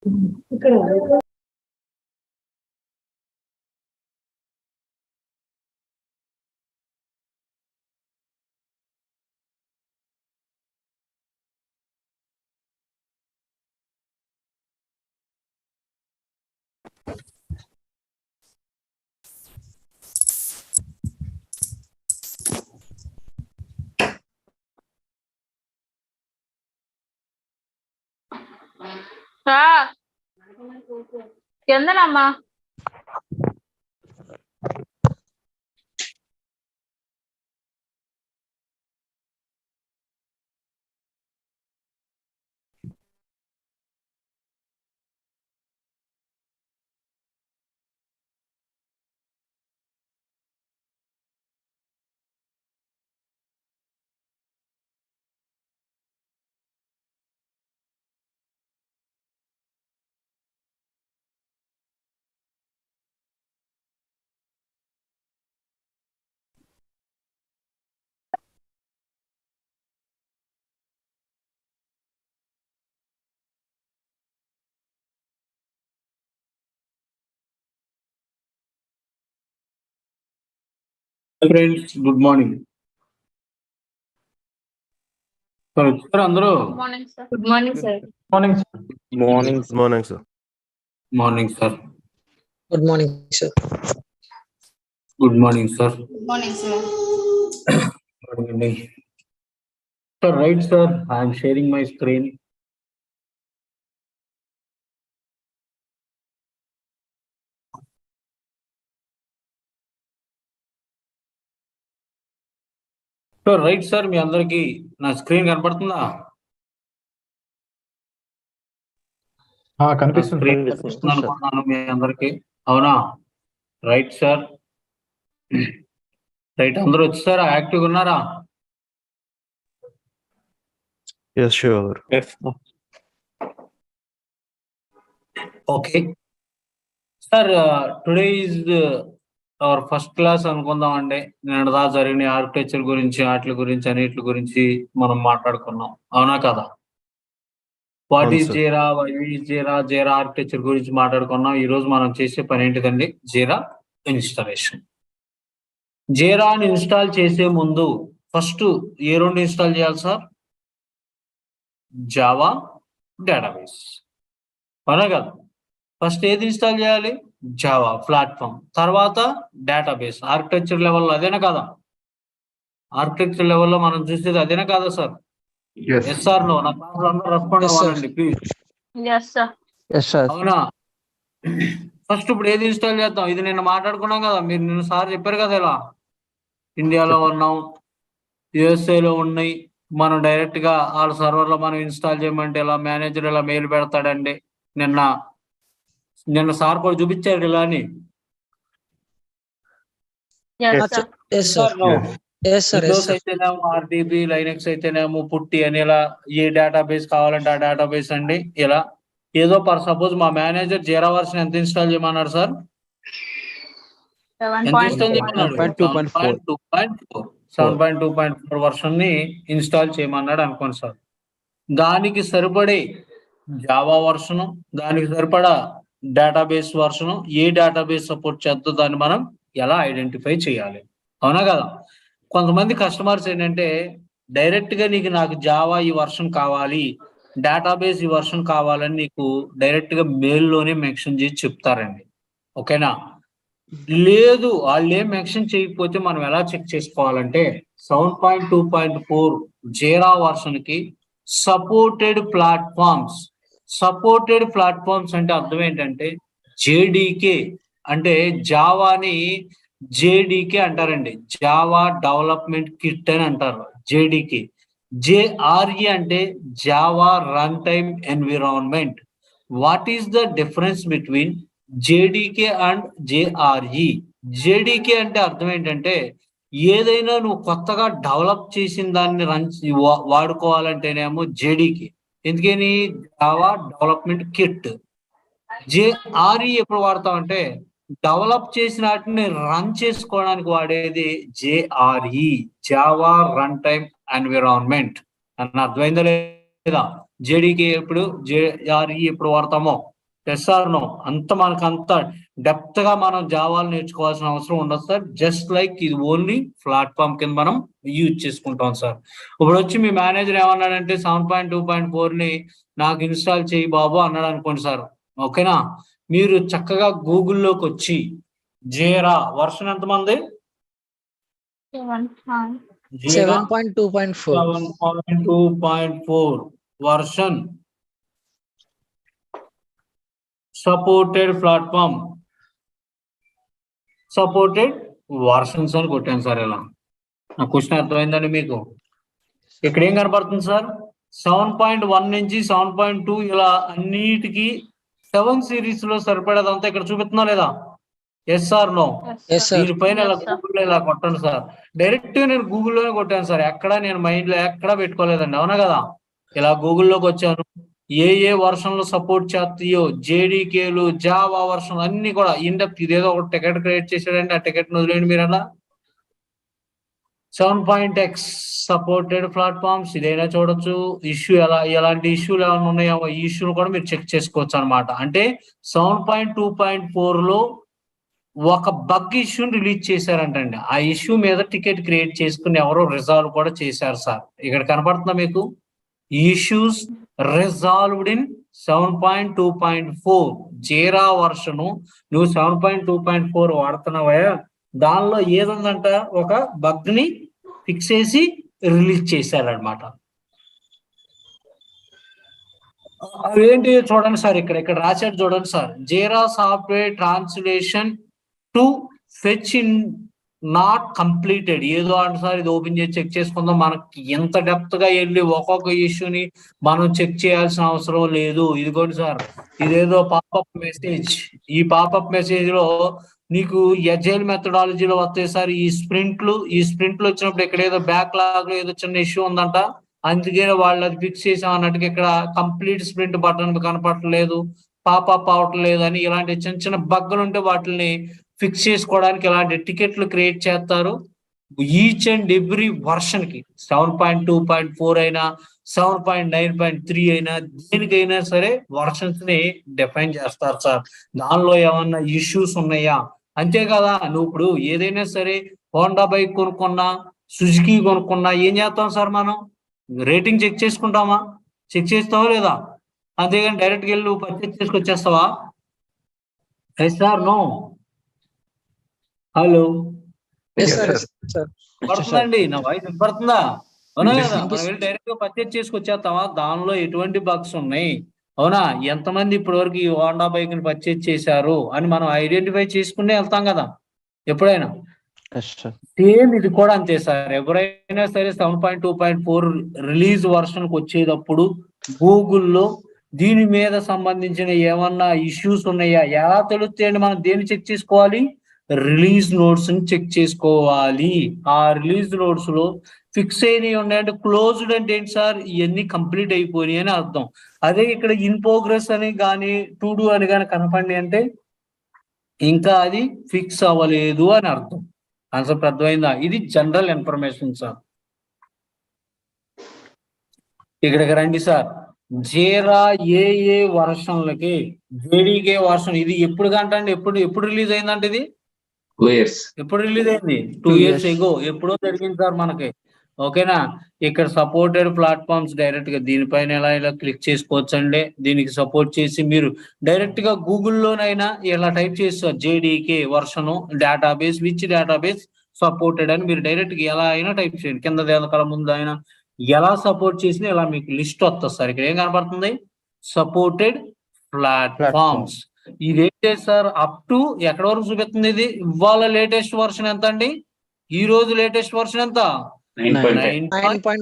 ఇక్కడ కిందనమ్మా friends good morning sir అందరూ good morning sir morning morning sir morning sir good morning sir good morning sir good morning sir sir right sir I'm sharing my screen. Sir right sir మీ అందరికి నా screen కనపడుతుందా? కనిపిస్తుంది అనుకుంటున్నాను మీ అందరికి. అవునా? Right sir right అందరూ వచ్చేసారా? యాక్టివ్ ఉన్నారా? yes sure okay sir today is our first class అనుకుందాం అండి. నిన్నదా జరిగిన ఆర్కిటెక్చర్ గురించి వాటి గురించి అన్నిటి గురించి మనం మాట్లాడుకున్నాం, అవునా కదా? What is Jira, why is Jira, Jira architecture గురించి మాట్లాడుకున్నాం. ఈ రోజు మనం చేసే పని ఏంటిదండి? జీరా ఇన్స్టాలేషన్. జీరాని ఇన్స్టాల్ చేసే ముందు ఫస్ట్ ఏ రెండు ఇన్స్టాల్ చేయాలి సార్? జావా డేటాబేస్, అవునా కదా? ఫస్ట్ ఏది ఇన్స్టాల్ చేయాలి? జావా ప్లాట్ఫామ్, తర్వాత డేటాబేస్. ఆర్కిటెక్చర్ లెవెల్లో అదేనా కదా? ఆర్కిటెక్చర్ లెవెల్లో మనం చూసేది అదేనా కదా సార్? Yes sir no? నా క్లాస్ అందరూ రెస్పాండ్ అవ్వాలండి ప్లీజ్. అవునా? ఫస్ట్ ఇప్పుడు ఏది ఇన్స్టాల్ చేద్దాం? ఇది నిన్న మాట్లాడుకున్నాం కదా, మీరు నిన్న సార్ చెప్పారు కదా, ఇలా ఇండియాలో ఉన్నాం, యుఎస్ఏలో ఉన్నాయి, మనం డైరెక్ట్ గా వాళ్ళ సర్వర్ లో మనం ఇన్స్టాల్ చేయమంటే ఇలా మేనేజర్ ఇలా మెయిల్ పెడతాడండి. నిన్న సార్ కూడా చూపించారు ఇలా అని. విండోస్ అయితేనేమో ఆర్డిబి, లైనక్స్ అయితేనేమో పుట్టి అని ఇలా ఏ డేటాబేస్ కావాలంటే ఆ డేటాబేస్ అండి. ఇలా ఏదో ఫర్ సపోజ్ మా మేనేజర్ జీరా వర్షన్ ఎంత ఇన్స్టాల్ చేయమన్నాడు సార్? ఎంత ఇన్స్టాల్ చేయమన్నాడు? 7.2.4 వర్షన్ ని ఇన్స్టాల్ చేయమన్నాడు అనుకోండి సార్. దానికి సరిపడే జావా వర్షను, దానికి సరిపడా డేటాబేస్ వర్షను, ఏ డేటాబేస్ సపోర్ట్ చేద్దో దాన్ని మనం ఎలా ఐడెంటిఫై చేయాలి, అవునా కదా? కొంతమంది కస్టమర్స్ ఏంటంటే డైరెక్ట్ గా నాకు జావా ఈ వర్షన్ కావాలి, డేటాబేస్ ఈ వర్షన్ కావాలని నీకు డైరెక్ట్ గా మెయిల్లోనే మెన్షన్ చేసి చెప్తారండి, ఓకేనా? లేదు, వాళ్ళు ఏం మెన్షన్ చేయకపోతే మనం ఎలా చెక్ చేసుకోవాలంటే 7.2.4 జీరా వర్షన్ కి సపోర్టెడ్ ప్లాట్ఫామ్స్ అంటే అర్థం ఏంటంటే జేడీకే అంటే జావాని జేడీకే అంటారండి, జావా డెవలప్మెంట్ కిట్ అని అంటారు జేడీకే. జేఆర్ఈ అంటే Java run time environment. What is the difference between JDK and JRE? JDK అంటే అర్థం ఏంటంటే ఏదైనా నువ్వు కొత్తగా డెవలప్ చేసిన దాన్ని వాడుకోవాలంటేనేమో జేడీకే, ఎందుకని? Java development kit. జేఆర్ఈ ఎప్పుడు వాడతామంటే డెవలప్ చేసిన వాటిని రన్ చేసుకోవడానికి వాడేది JRE, Java run time environment. అని అర్థమైందా లేదా? జేడీకే ఎప్పుడు, జేఆర్ఈ ఎప్పుడు వాడతామో ఎస్ ఆర్ నో? మనకు డెప్త్ గా మనం జావాలు నేర్చుకోవాల్సిన అవసరం ఉండదు సార్. జస్ట్ లైక్ ఇది ఓన్లీ ప్లాట్ఫామ్ కింద మనం యూజ్ చేసుకుంటాం సార్. ఇప్పుడు వచ్చి మీ మేనేజర్ ఏమన్నాడంటే 7.2.4 ని నాకు ఇన్స్టాల్ చేయి బాబు అన్నాడు అనుకోండి సార్. ఓకేనా? మీరు చక్కగా గూగుల్లోకి వచ్చి జీరా వర్షన్ ఎంతమంది? 7.2.4 7.2.4 version supported platform supported versions అని కొట్టాను సార్. ఇలా నా క్వశ్చన్ అర్థమైందండి మీకు? ఇక్కడ ఏం కనపడుతుంది సార్? 7.1 నుంచి 7.2 ఇలా అన్నిటికీ 7 సిరీస్ లో సరిపడేదంతా ఇక్కడ చూపిస్తున్నా లేదా? Yes or no? Yes, sir. దీనిపైన ఇలా గూగుల్లో ఇలా కొట్టండి సార్. డైరెక్ట్ నేను గూగుల్లోనే కొట్టాను సార్. ఎక్కడ నేను మైండ్ లో ఎక్కడా పెట్టుకోలేదండి. అవునా కదా? ఇలా గూగుల్లోకి వచ్చాను. ఏ వర్షన్ లో సపోర్ట్ చేస్తాయో జేడీకేలు, జావా వర్షన్ అన్ని కూడా ఇన్డెప్త్. ఇదేదో ఒక టికెట్ క్రియేట్ చేశాడంటే ఆ టికెట్ వదిలేండి మీరు. అలా 7.x సపోర్టెడ్ ప్లాట్ఫామ్స్ ఇదైనా చూడొచ్చు. ఇష్యూ ఎలాంటి ఇష్యూలు ఏమైనా ఉన్నాయో ఈ ఇష్యూలు కూడా మీరు చెక్ చేసుకోవచ్చు అనమాట. అంటే 7.2.4 లో ఒక బగ్ ఇష్యూని రిలీజ్ చేశారంటండి. ఆ ఇష్యూ మీద టికెట్ క్రియేట్ చేసుకుని ఎవరో రిజాల్వ్ కూడా చేశారు సార్. ఇక్కడ కనపడుతుందా మీకు? ఇష్యూస్ రిజాల్వ్డ్ ఇన్ 7.2.4 జీరా వర్షను. నువ్వు 7.2.4 వాడుతున్నావా? దానిలో ఏదందంట ఒక బగ్ ని ఫిక్స్ చేసి రిలీజ్ చేశారనమాట. అవేంటి చూడండి సార్. ఇక్కడ రాశాడు చూడండి sir. Jeera software translation to fetch in not completed. ఏదో అంటే సార్ ఇది ఓపెన్ చేసి చెక్ చేసుకుందాం. మనకి ఎంత డెప్త్ గా వెళ్ళి ఒక్కొక్క ఇష్యూని మనం చెక్ చేయాల్సిన అవసరం లేదు. ఇదిగోండి సార్, ఇదేదో పాపప్ మెసేజ్. ఈ పాపప్ మెసేజ్ లో నీకు ఎజైల్ మెథడాలజీలో వస్తాయి సార్ ఈ స్ప్రింట్లు వచ్చినప్పుడు ఇక్కడ ఏదో బ్యాక్లాగ్ లో ఏదో చిన్న ఇష్యూ ఉందంట. అందుకే వాళ్ళు అది ఫిక్స్ చేసాం అన్నట్టుగా ఇక్కడ కంప్లీట్ స్ప్రింట్ బటన్ కనపడలేదు, పాపప్ అవట్లేదు అని ఇలాంటి చిన్న చిన్న బగ్గులు ఉంటే వాటిని ఫిక్స్ చేసుకోవడానికి ఇలాంటి టికెట్లు క్రియేట్ చేస్తారు. ఈచ్ అండ్ ఎవ్రీ వర్షన్ కి 7.2.4 అయినా 7.9.3 అయినా దేనికైనా సరే వర్షన్స్ ని డిఫైన్ చేస్తారు సార్. దానిలో ఏమన్నా ఇష్యూస్ ఉన్నాయా? అంతే కదా. నువ్వు ఇప్పుడు ఏదైనా సరే హోండా బైక్ కొనుక్కున్నా, సుజుకి కొనుక్కున్నా ఏం చేస్తాం సార్? మనం రేటింగ్ చెక్ చేసుకుంటామా? చెక్ చేస్తావా లేదా? అంతేగాని డైరెక్ట్గా వెళ్ళి నువ్వు పర్చేస్ చేసుకొచ్చేస్తావా? Yes sir no? హలో, పడుతుందండి నా వాయిస్? వినపడుతుందా? అవునా కదా? మనం వెళ్ళి డైరెక్ట్ గా పర్చేస్ చేసుకొచ్చేస్తామా? దానిలో ఎటువంటి బగ్స్ ఉన్నాయి, అవునా? ఎంతమంది ఇప్పటి వరకు ఈ హోండా బైక్ ని పర్చేస్ చేశారు అని మనం ఐడెంటిఫై చేసుకునే వెళ్తాం కదా ఎప్పుడైనా. సేమ్ ఇది కూడా అంతే సార్. ఎవరైనా సరే 7.2.4 రిలీజ్ వర్షన్ కి వచ్చేటప్పుడు గూగుల్లో దీని మీద సంబంధించిన ఏమన్నా ఇష్యూస్ ఉన్నాయా ఎలా తెలుస్తాయండి? మనం దేన్ని చెక్ చేసుకోవాలి? రిలీజ్ నోట్స్ ని చెక్ చేసుకోవాలి. ఆ రిలీజ్ నోట్స్ లో ఫిక్స్ అయినవి ఉన్నాయంటే క్లోజ్డ్ అంటే ఏంటి సార్? ఇవన్నీ కంప్లీట్ అయిపోయినాయి అని అర్థం. అదే ఇక్కడ ఇన్ ప్రోగ్రెస్ అని కానీ టు డూ అని కానీ కనపడి అంటే ఇంకా అది ఫిక్స్ అవ్వలేదు అని అర్థం. కాన్సెప్ట్ అర్థమైందా? ఇది జనరల్ ఇన్ఫర్మేషన్ సార్. ఇక్కడికి రండి సార్. జీరా ఏ వర్షన్లకి జేడీకే వర్షన్ ఇది ఎప్పుడు కంటే ఎప్పుడు రిలీజ్ అయిందంటే ఇది 2 years. ఎప్పుడు రిలీజ్ అయింది? 2 years ఎగో ఎప్పుడో జరిగింది సార్ మనకి. ఓకేనా? ఇక్కడ సపోర్టెడ్ ప్లాట్ఫామ్స్ డైరెక్ట్ గా దీనిపైన ఇలా క్లిక్ చేసుకోవచ్చు అండి. దీనికి సపోర్ట్ చేసి మీరు డైరెక్ట్ గా గూగుల్లోనైనా ఇలా టైప్ చేస్తారు JDK version database which database supported అని మీరు డైరెక్ట్ గా ఎలా అయినా టైప్ చేయండి. కింద దేనికల ముందు అయినా ఎలా సపోర్ట్ చేసినా ఇలా మీకు లిస్ట్ వస్తుంది సార్. ఇక్కడ ఏం కనపడుతుంది? Supported platforms. ఇదేంటే సార్ అప్ టు ఎక్కడ వరకు చూపిస్తుంది? ఇది ఇవాళ లేటెస్ట్ వర్షన్ ఎంత అండి? ఈ రోజు లేటెస్ట్ వర్షన్ ఎంత? 9.10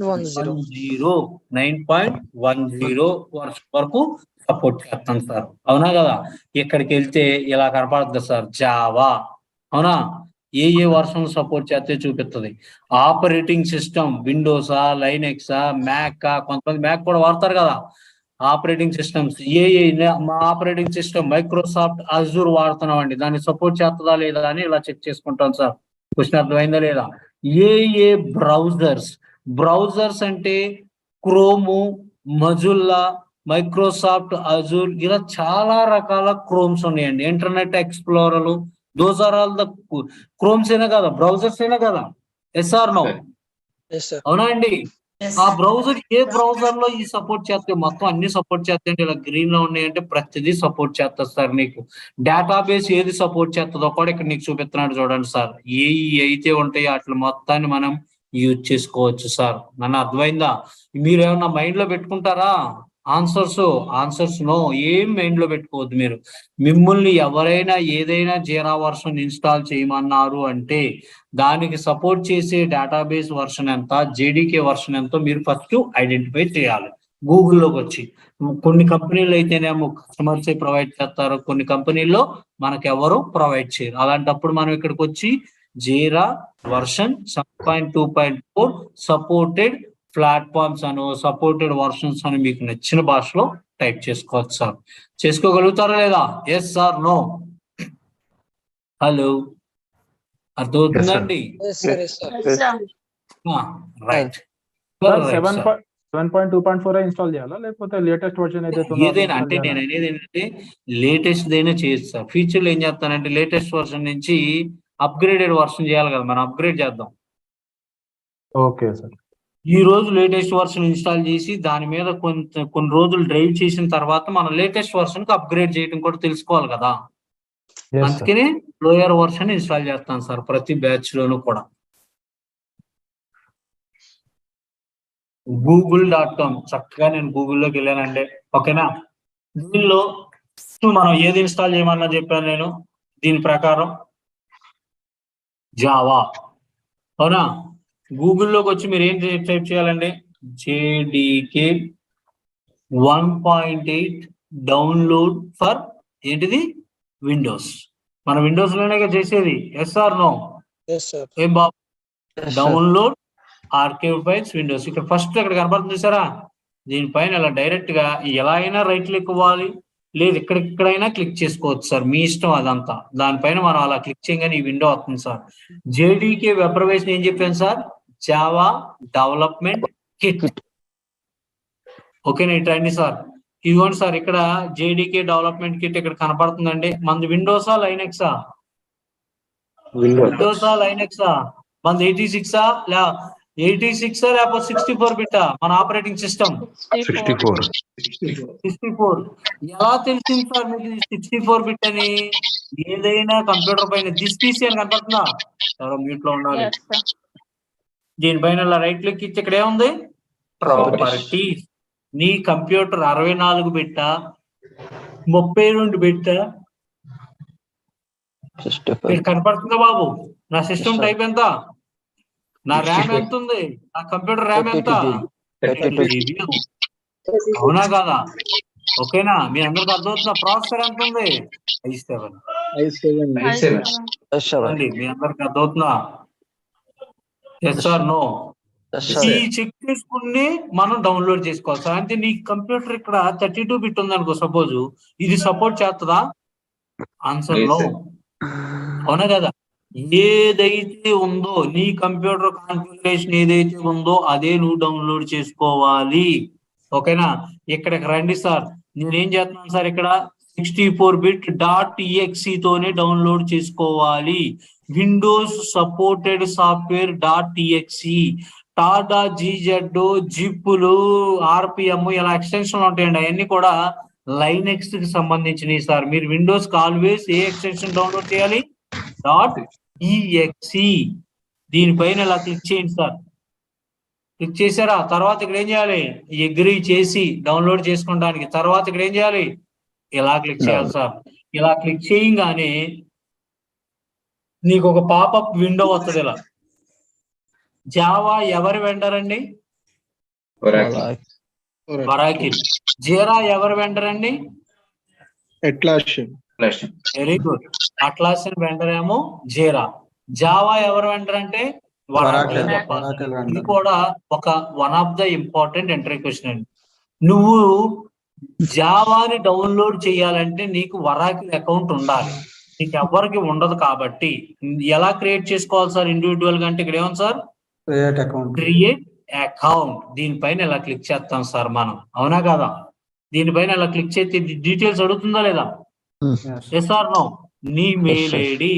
వర్షన్ వరకు సపోర్ట్ చేస్తాం సార్. అవునా కదా? ఇక్కడికి వెళ్తే ఇలా కనపడుతుంది సార్ జావా. అవునా? ఏ వర్షన్ సపోర్ట్ చేస్తే చూపిస్తుంది. ఆపరేటింగ్ సిస్టమ్ విండోసా, లైనెక్సా, మ్యాకా, కొంతమంది మ్యాక్ కూడా వాడతారు కదా. ఆపరేటింగ్ సిస్టమ్స్ మా ఆపరేటింగ్ సిస్టమ్ మైక్రోసాఫ్ట్ అజూర్ వాడుతున్నాం అండి, దాన్ని సపోర్ట్ చేస్తుందా లేదా అని ఇలా చెక్ చేసుకుంటాం సార్. క్వశ్చన్ అర్థమైందా లేదా? బ్రౌజర్స్ అంటే క్రోము, మజుల్లా, మైక్రోసాఫ్ట్ అజూర్, ఇలా చాలా రకాల క్రోమ్స్ ఉన్నాయండి. Internet Explorer, those are all the chromes అయినా కదా, బ్రౌజర్స్ అయినా కదా. Yes or no, Yes, sir. అవునా అండి? Yes, ఆ sir. బ్రౌజర్ ఏ బ్రౌజర్ లో ఈ సపోర్ట్ చేస్తే మొత్తం అన్ని సపోర్ట్ చేస్తాయండి. ఇలా గ్రీన్ లో ఉన్నాయంటే ప్రతిదీ సపోర్ట్ చేస్తుంది సార్. నీకు డేటాబేస్ ఏది సపోర్ట్ చేస్తుందో కూడా ఇక్కడ నీకు చూపిస్తున్నాడు చూడండి సార్. ఏ అయితే ఉంటాయో వాటి మొత్తాన్ని మనం యూజ్ చేసుకోవచ్చు సార్. నన్ను అర్థమైందా? మీరు ఏమన్నా మైండ్ లో పెట్టుకుంటారా ఆన్సర్స్ నో, ఏం మైండ్ లో పెట్టుకోవద్దు మీరు. మిమ్మల్ని ఎవరైనా ఏదైనా జీరా వర్షన్ ఇన్స్టాల్ చేయమన్నారు అంటే దానికి సపోర్ట్ చేసే డేటాబేస్ వర్షన్ ఎంత, జేడీకే వర్షన్ ఎంతో మీరు ఫస్ట్ ఐడెంటిఫై చేయాలి. గూగుల్లోకి వచ్చి కొన్ని కంపెనీలు అయితేనేమో కస్టమర్సే ప్రొవైడ్ చేస్తారు, కొన్ని కంపెనీల్లో మనకు ఎవరు ప్రొవైడ్ చేయరు. అలాంటప్పుడు మనం ఇక్కడికి వచ్చి జీరా వర్షన్ 7.2.4 సపోర్టెడ్ ప్లాట్ఫామ్స్ అను, సపోర్టెడ్ వర్షన్స్ అని మీకు నచ్చిన భాషలో టైప్ చేసుకోవచ్చు సార్. చేసుకోగలుగుతారా లేదా? Yes or no? హలో, అర్థమవుతుందండి? Yes, sir. Yes, sir. Yes, sir. Right. 7.2.4 install చేయాలా లేకపోతే లేటెస్ట్ వర్షన్ ఏదైతే ఉందో అది ఏదైనా install అంటే చేయాలా? నేను అనేది ఏంటంటే లేటెస్ట్ దైనా చేయొచ్చు సార్. ఫ్యూచర్ లో ఏం చేస్తానంటే లేటెస్ట్ వర్షన్ నుంచి అప్గ్రేడెడ్ వర్షన్ చేయాలి కదా, మనం అప్గ్రేడ్ చేద్దాం. Okay sir. ఈ రోజు లేటెస్ట్ వర్షన్ ఇన్స్టాల్ చేసి దాని మీద కొన్ని రోజులు డ్రైవ్ చేసిన తర్వాత మనం లేటెస్ట్ వర్షన్ కి అప్గ్రేడ్ చేయడం కూడా తెలుసుకోవాలి కదా. Yes, sir. అందుకని లోయర్ వర్షన్ ఇన్స్టాల్ చేస్తాను సార్ ప్రతి బ్యాచ్ లోను కూడా. google.com చక్కగా నేను గూగుల్లోకి వెళ్ళానండి. ఓకేనా? దీనిలో మనం ఏది ఇన్స్టాల్ చేయమన్నా చెప్పాను నేను. దీని ప్రకారం జావా, అవునా? గూగుల్లోకి వచ్చి మీరు ఏం టైప్ చేయాలండి? JDK 1.8 డౌన్లోడ్ ఫర్ ఏంటిది? విండోస్. మన విండోస్ లోనే చేసేది. Yes or no? Yes, sir. ఏం బాబు? Yes, sir. Download archive files Windows. ఇక్కడ ఫస్ట్ ఇక్కడ కనబడుతుంది చూసారా? దీనిపైన ఇలా డైరెక్ట్ గా ఎలా అయినా రైట్ క్లిక్ ఇవ్వాలి, లేదు ఇక్కడైనా క్లిక్ చేసుకోవచ్చు సార్, మీ ఇష్టం అదంతా. దానిపైన మనం అలా క్లిక్ చేయగానే ఈ విండో వస్తుంది సార్. జేడీకే వెబ్ అప్లికేషన్ ఏం చెప్పాను సార్? Java development kit. ఓకేనా? ఇటు రండి సార్. ఇదిగోండి సార్, ఇక్కడ జేడీకే డెవలప్మెంట్ కిట్ ఇక్కడ కనపడుతుందండి. మనది విండోసా లైనెక్సా? విండోసా లైనెక్సా? మనది 86 లేకపోతే 64 బిట్టా మన ఆపరేటింగ్ సిస్టమ్? 64. 64. ఎలా తెలిసింది సార్ మీకు 64 బిట్ అని? ఏదైనా కంప్యూటర్ పైన దిస్ అని కనపడుతుందా? ఎవరో మ్యూట్ లో ఉండాలి. Yes, sir. దీనిపైన ఇలా రైట్ క్లిక్ ఇచ్చి ఇక్కడ ఏముంది? ప్రాపర్టీస్. నీ కంప్యూటర్ 64 బిట్టా 32 బిట్టా? ఇక్కడ కనపడుతుందా బాబు? నా సిస్టమ్ టైప్ ఎంత? నా ర్యామ్ ఎంత ఉంది? నా కంప్యూటర్ ర్యామ్ ఎంత? 32 GB. అవునా కదా? ఓకేనా? మీ అందరికి అర్థమవుతున్నా? ప్రాసెసర్ ఎంత ఉంది? i7. అండి మీ అందరికి అర్థమవుతుందా? Yes or no? ఈ చెక్ చేసుకుని మనం డౌన్లోడ్ చేసుకోవాలి సార్. అంటే నీ కంప్యూటర్ ఇక్కడ 32 బిట్ ఉంది అనుకో సపోజ్, ఇది సపోర్ట్ చేస్తుందా? Answer no. అవునా కదా? ఏదైతే ఉందో నీ కంప్యూటర్ కాన్ఫిగరేషన్ ఏదైతే ఉందో అదే నువ్వు డౌన్లోడ్ చేసుకోవాలి. ఓకేనా? ఇక్కడికి రండి సార్. నేనేం చేస్తున్నాను సార్, ఇక్కడ 64bit.exe తోనే డౌన్లోడ్ చేసుకోవాలి. Windows supported software .exe, Tata GZ, జిప్పులు, RPM ఇలా ఎక్స్టెన్షన్ ఉంటాయండి. అవన్నీ కూడా లైనెక్స్ కి సంబంధించినవి సార్. మీరు విండోస్ కి ఆల్వేస్ ఏ ఎక్స్టెన్షన్ డౌన్లోడ్ చేయాలి? .exe. దీనిపైన ఇలా క్లిక్ చేయండి సార్. క్లిక్ చేశారా? తర్వాత ఇక్కడ ఏం చేయాలి? అగ్రీ చేసి డౌన్లోడ్ చేసుకోవడానికి. తర్వాత ఇక్కడ ఏం చేయాలి? ఇలా క్లిక్ చేయాలి సార్. ఇలా క్లిక్ చేయగానే నీకు ఒక పాపప్ విండో వస్తుంది. ఇలా జావా ఎవరి వెండర్ అండి? వరాకిల్. జీరా ఎవరి వెండర్ అండి? Very good. అట్లాసియన్ వెండర్ ఏమో జీరా. జావా ఎవరు వెండర్ అంటే వరాకిల్ అని చెప్పాలి. ఇది కూడా ఒక one of the important entry question అండి. నువ్వు జావాని డౌన్లోడ్ చేయాలంటే నీకు వరాకిల్ అకౌంట్ ఉండాలి. నీకు ఎవరికి ఉండదు. కాబట్టి ఎలా క్రియేట్ చేసుకోవాలి సార్ ఇండివిజువల్ గా అంటే ఇక్కడ ఏమో సార్ క్రియేట్ అకౌంట్. దీనిపైన ఇలా క్లిక్ చేస్తాం సార్ మనం. అవునా కదా? దీనిపైన అలా క్లిక్ చేస్తే డీటెయిల్స్ అడుగుతుందా లేదా? Yes or no? నీ మెయిల్ ఐడి,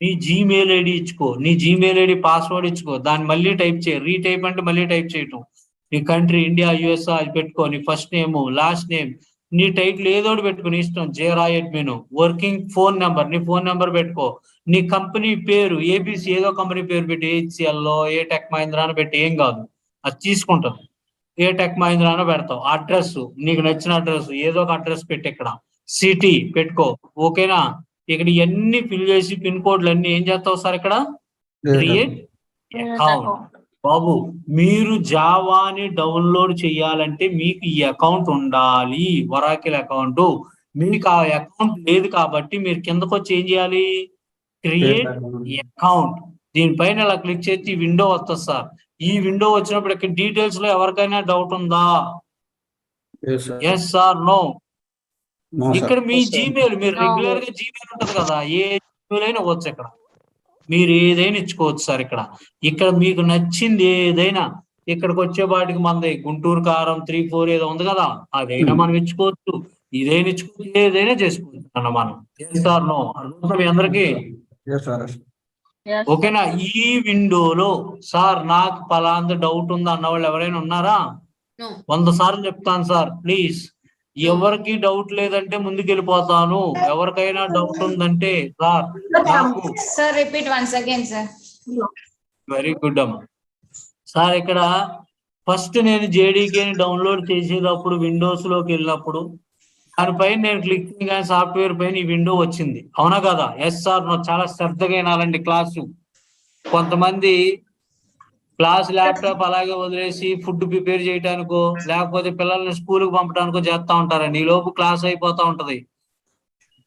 నీ జీమెయిల్ ఐడి ఇచ్చుకో, నీ జీమెయిల్ ఐడి పాస్వర్డ్ ఇచ్చుకో, దాన్ని మళ్ళీ టైప్ చేయి. రీటైప్ అంటే మళ్ళీ టైప్ చేయటం. నీ కంట్రీ ఇండియా, యుఎస్ అది పెట్టుకో. నీ ఫస్ట్ నేమ్, లాస్ట్ నేమ్, నీ టైటిల్ ఏదోటి పెట్టుకుని ఇష్టం. జేరా అడ్మిన్, వర్కింగ్ ఫోన్ నెంబర్, నీ ఫోన్ నెంబర్ పెట్టుకో. నీ కంపెనీ పేరు ఏబిసి, ఏదో కంపెనీ పేరు పెట్టి, హెచ్సిఎల్లో ఏ టెక్ మహీంద్రా అని పెట్టి, ఏం కాదు, అది తీసుకుంటాం. ఏ టెక్ మహీంద్రా అని పెడతావు. అడ్రస్ నీకు నచ్చిన అడ్రస్, ఏదో ఒక అడ్రస్ పెట్టి ఇక్కడ సిటీ పెట్టుకో. ఓకేనా? ఇక్కడ ఇవన్నీ ఫిల్ చేసి పిన్ కోడ్లు అన్ని ఏం చేస్తావు సార్ ఇక్కడ? Create account. బాబు, మీరు జావాని డౌన్లోడ్ చేయాలంటే మీకు ఈ అకౌంట్ ఉండాలి, వరాకిల్ అకౌంట్. మీకు ఆ అకౌంట్ లేదు కాబట్టి మీరు కిందకు వచ్చి ఏం చేయాలి? Create account. దీనిపైన ఇలా క్లిక్ చేసి విండో వస్తుంది సార్. ఈ విండో వచ్చినప్పుడు ఇక్కడ డీటెయిల్స్ లో ఎవరికైనా డౌట్ ఉందా? Yes or no? ఇక్కడ మీ జీమెయిల్, మీరు రెగ్యులర్ గా జీమెయిల్ ఉంటది కదా, ఏ జీమెయిల్ అయినా ఇవ్వచ్చు. ఇక్కడ మీరు ఏదైనా ఇచ్చుకోవచ్చు సార్. ఇక్కడ మీకు నచ్చింది ఏదైనా, ఇక్కడికి వచ్చే వాటికి మనది గుంటూరు కారం 34 ఏదో ఉంది కదా, అదైనా మనం ఇచ్చుకోవచ్చు. ఇదైనా ఇచ్చుకోవచ్చు, ఏదైనా చేసుకోవచ్చు అన్న మనం. Yes or no? అర్థం మీ అందరికి? ఓకేనా? ఈ విండోలో సార్ నాకు పలాంత డౌట్ ఉంది అన్న వాళ్ళు ఎవరైనా ఉన్నారా? 100 సార్లు చెప్తాను సార్, ప్లీజ్. ఎవరికి డౌట్ లేదంటే ముందుకు వెళ్ళిపోతాను. ఎవరికైనా డౌట్ ఉందంటే సార్ నాకు. Sir repeat once again sir. Very good అమ్మ. సార్ ఇక్కడ ఫస్ట్ నేను జేడీకేని డౌన్లోడ్ చేసేటప్పుడు విండోస్ లోకి వెళ్ళినప్పుడు దానిపైన నేను క్లిక్ చేయగానే సాఫ్ట్వేర్ పైన ఈ విండో వచ్చింది. అవునా కదా? Yes sir no? చాలా శ్రద్ధగా వినాలండి క్లాసు. కొంతమంది క్లాస్ ల్యాప్టాప్ అలాగే వదిలేసి ఫుడ్ ప్రిపేర్ చేయడానికో లేకపోతే పిల్లల్ని స్కూల్కి పంపడానికో చేస్తా ఉంటారండి. ఈ లోపు క్లాస్ అయిపోతా ఉంటది.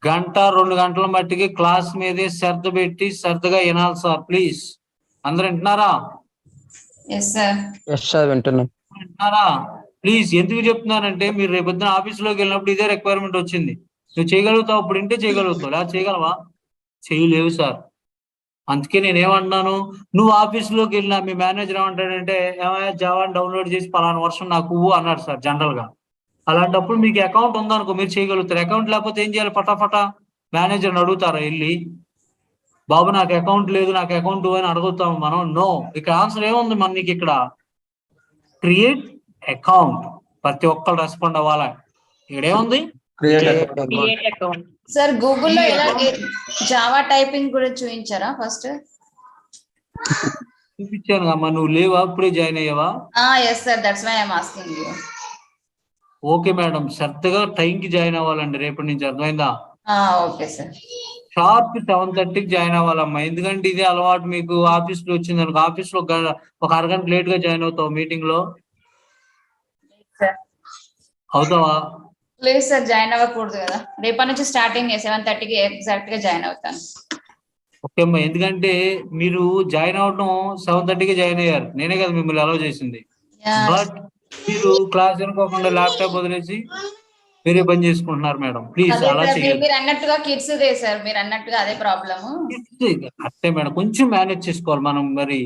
1-2 గంటల మట్టికి క్లాస్ మీదే శ్రద్ధ పెట్టి శ్రద్ధగా వినాలి సార్, ప్లీజ్. అందరూ వింటున్నారా? వింటున్నారా? ప్లీజ్. ఎందుకు చెప్తున్నానంటే మీరు రేపొద్దున ఆఫీస్లోకి వెళ్ళినప్పుడు ఇదే రిక్వైర్మెంట్ వచ్చింది. నువ్వు చేయగలుగుతావు, అప్పుడు వింటే చేయగలుగుతావు, లేదా చేయగలవా? చేయలేవు సార్. అందుకే నేనేమంటున్నాను, నువ్వు ఆఫీస్లోకి వెళ్ళినా మీ మేనేజర్ ఏమంటాడంటే, ఏమైనా జావాని డౌన్లోడ్ చేసి పలానా వర్షం నాకు అన్నాడు సార్ జనరల్ గా. అలాంటప్పుడు మీకు అకౌంట్ ఉందనుకో మీరు చేయగలుగుతారు. అకౌంట్ లేకపోతే ఏం చేయాలి? ఫటాఫటా మేనేజర్ని అడుగుతారా వెళ్ళి, బాబు నాకు అకౌంట్ లేదు, నాకు అకౌంట్ అని అడుగుతాము మనం? నో. ఇక్కడ ఆన్సర్ ఏముంది మన నీకు? ఇక్కడ క్రియేట్ అకౌంట్. ప్రతి ఒక్కరు రెస్పాండ్ అవ్వాలా. ఇక్కడ ఏముంది? Create account. సార్ గూగుల్లో ఎలా జావా టైపింగ్ కూడా చూపించారా? ఫస్ట్ చూపించాను అమ్మా. నువ్వు లేవా? అప్పుడే జాయిన్ అయ్యావా? Yes sir, that's why I'm asking you. Okay madam, శ్రద్ధగా టైంకి జాయిన్ అవ్వాలండి రేపటి నుంచి, అర్థమైందా? Okay sir. షార్ప్ 7:30కి జాయిన్ అవ్వాలమ్మా. ఎందుకంటే ఇదే అలవాటు మీకు ఆఫీస్ లో వచ్చింది అనుకో, ఆఫీస్ లో ఒక అరగంట లేట్ గా జాయిన్ అవుతావు మీటింగ్ లో. అవుతావా? లేదు సార్, జాయిన్ అవ్వకూడదు కదా. రేపటి నుంచి స్టార్టింగ్ 7:30కి ఎగ్జాక్ట్ గా జాయిన్ అవుతాను. ఓకే అమ్మా. ఎందుకంటే మీరు జాయిన్ అవడం 7:30కి జాయిన్ అయ్యారు, నేనే కదా మిమ్మల్ని అలౌ చేసింది. బట్ మీరు క్లాస్ అనుకోకుండా ల్యాప్టాప్ వదిలేసి వేరే పని చేసుకుంటున్నారు మేడం. ప్లీజ్ అలా చేయాలి. మీరు అన్నట్టుగా కిడ్స్ దే సార్, మీరు అన్నట్టుగా అదే ప్రాబ్లమ్. అట్టే మేడం, కొంచెం మేనేజ్ చేసుకోవాలి మనం. మరి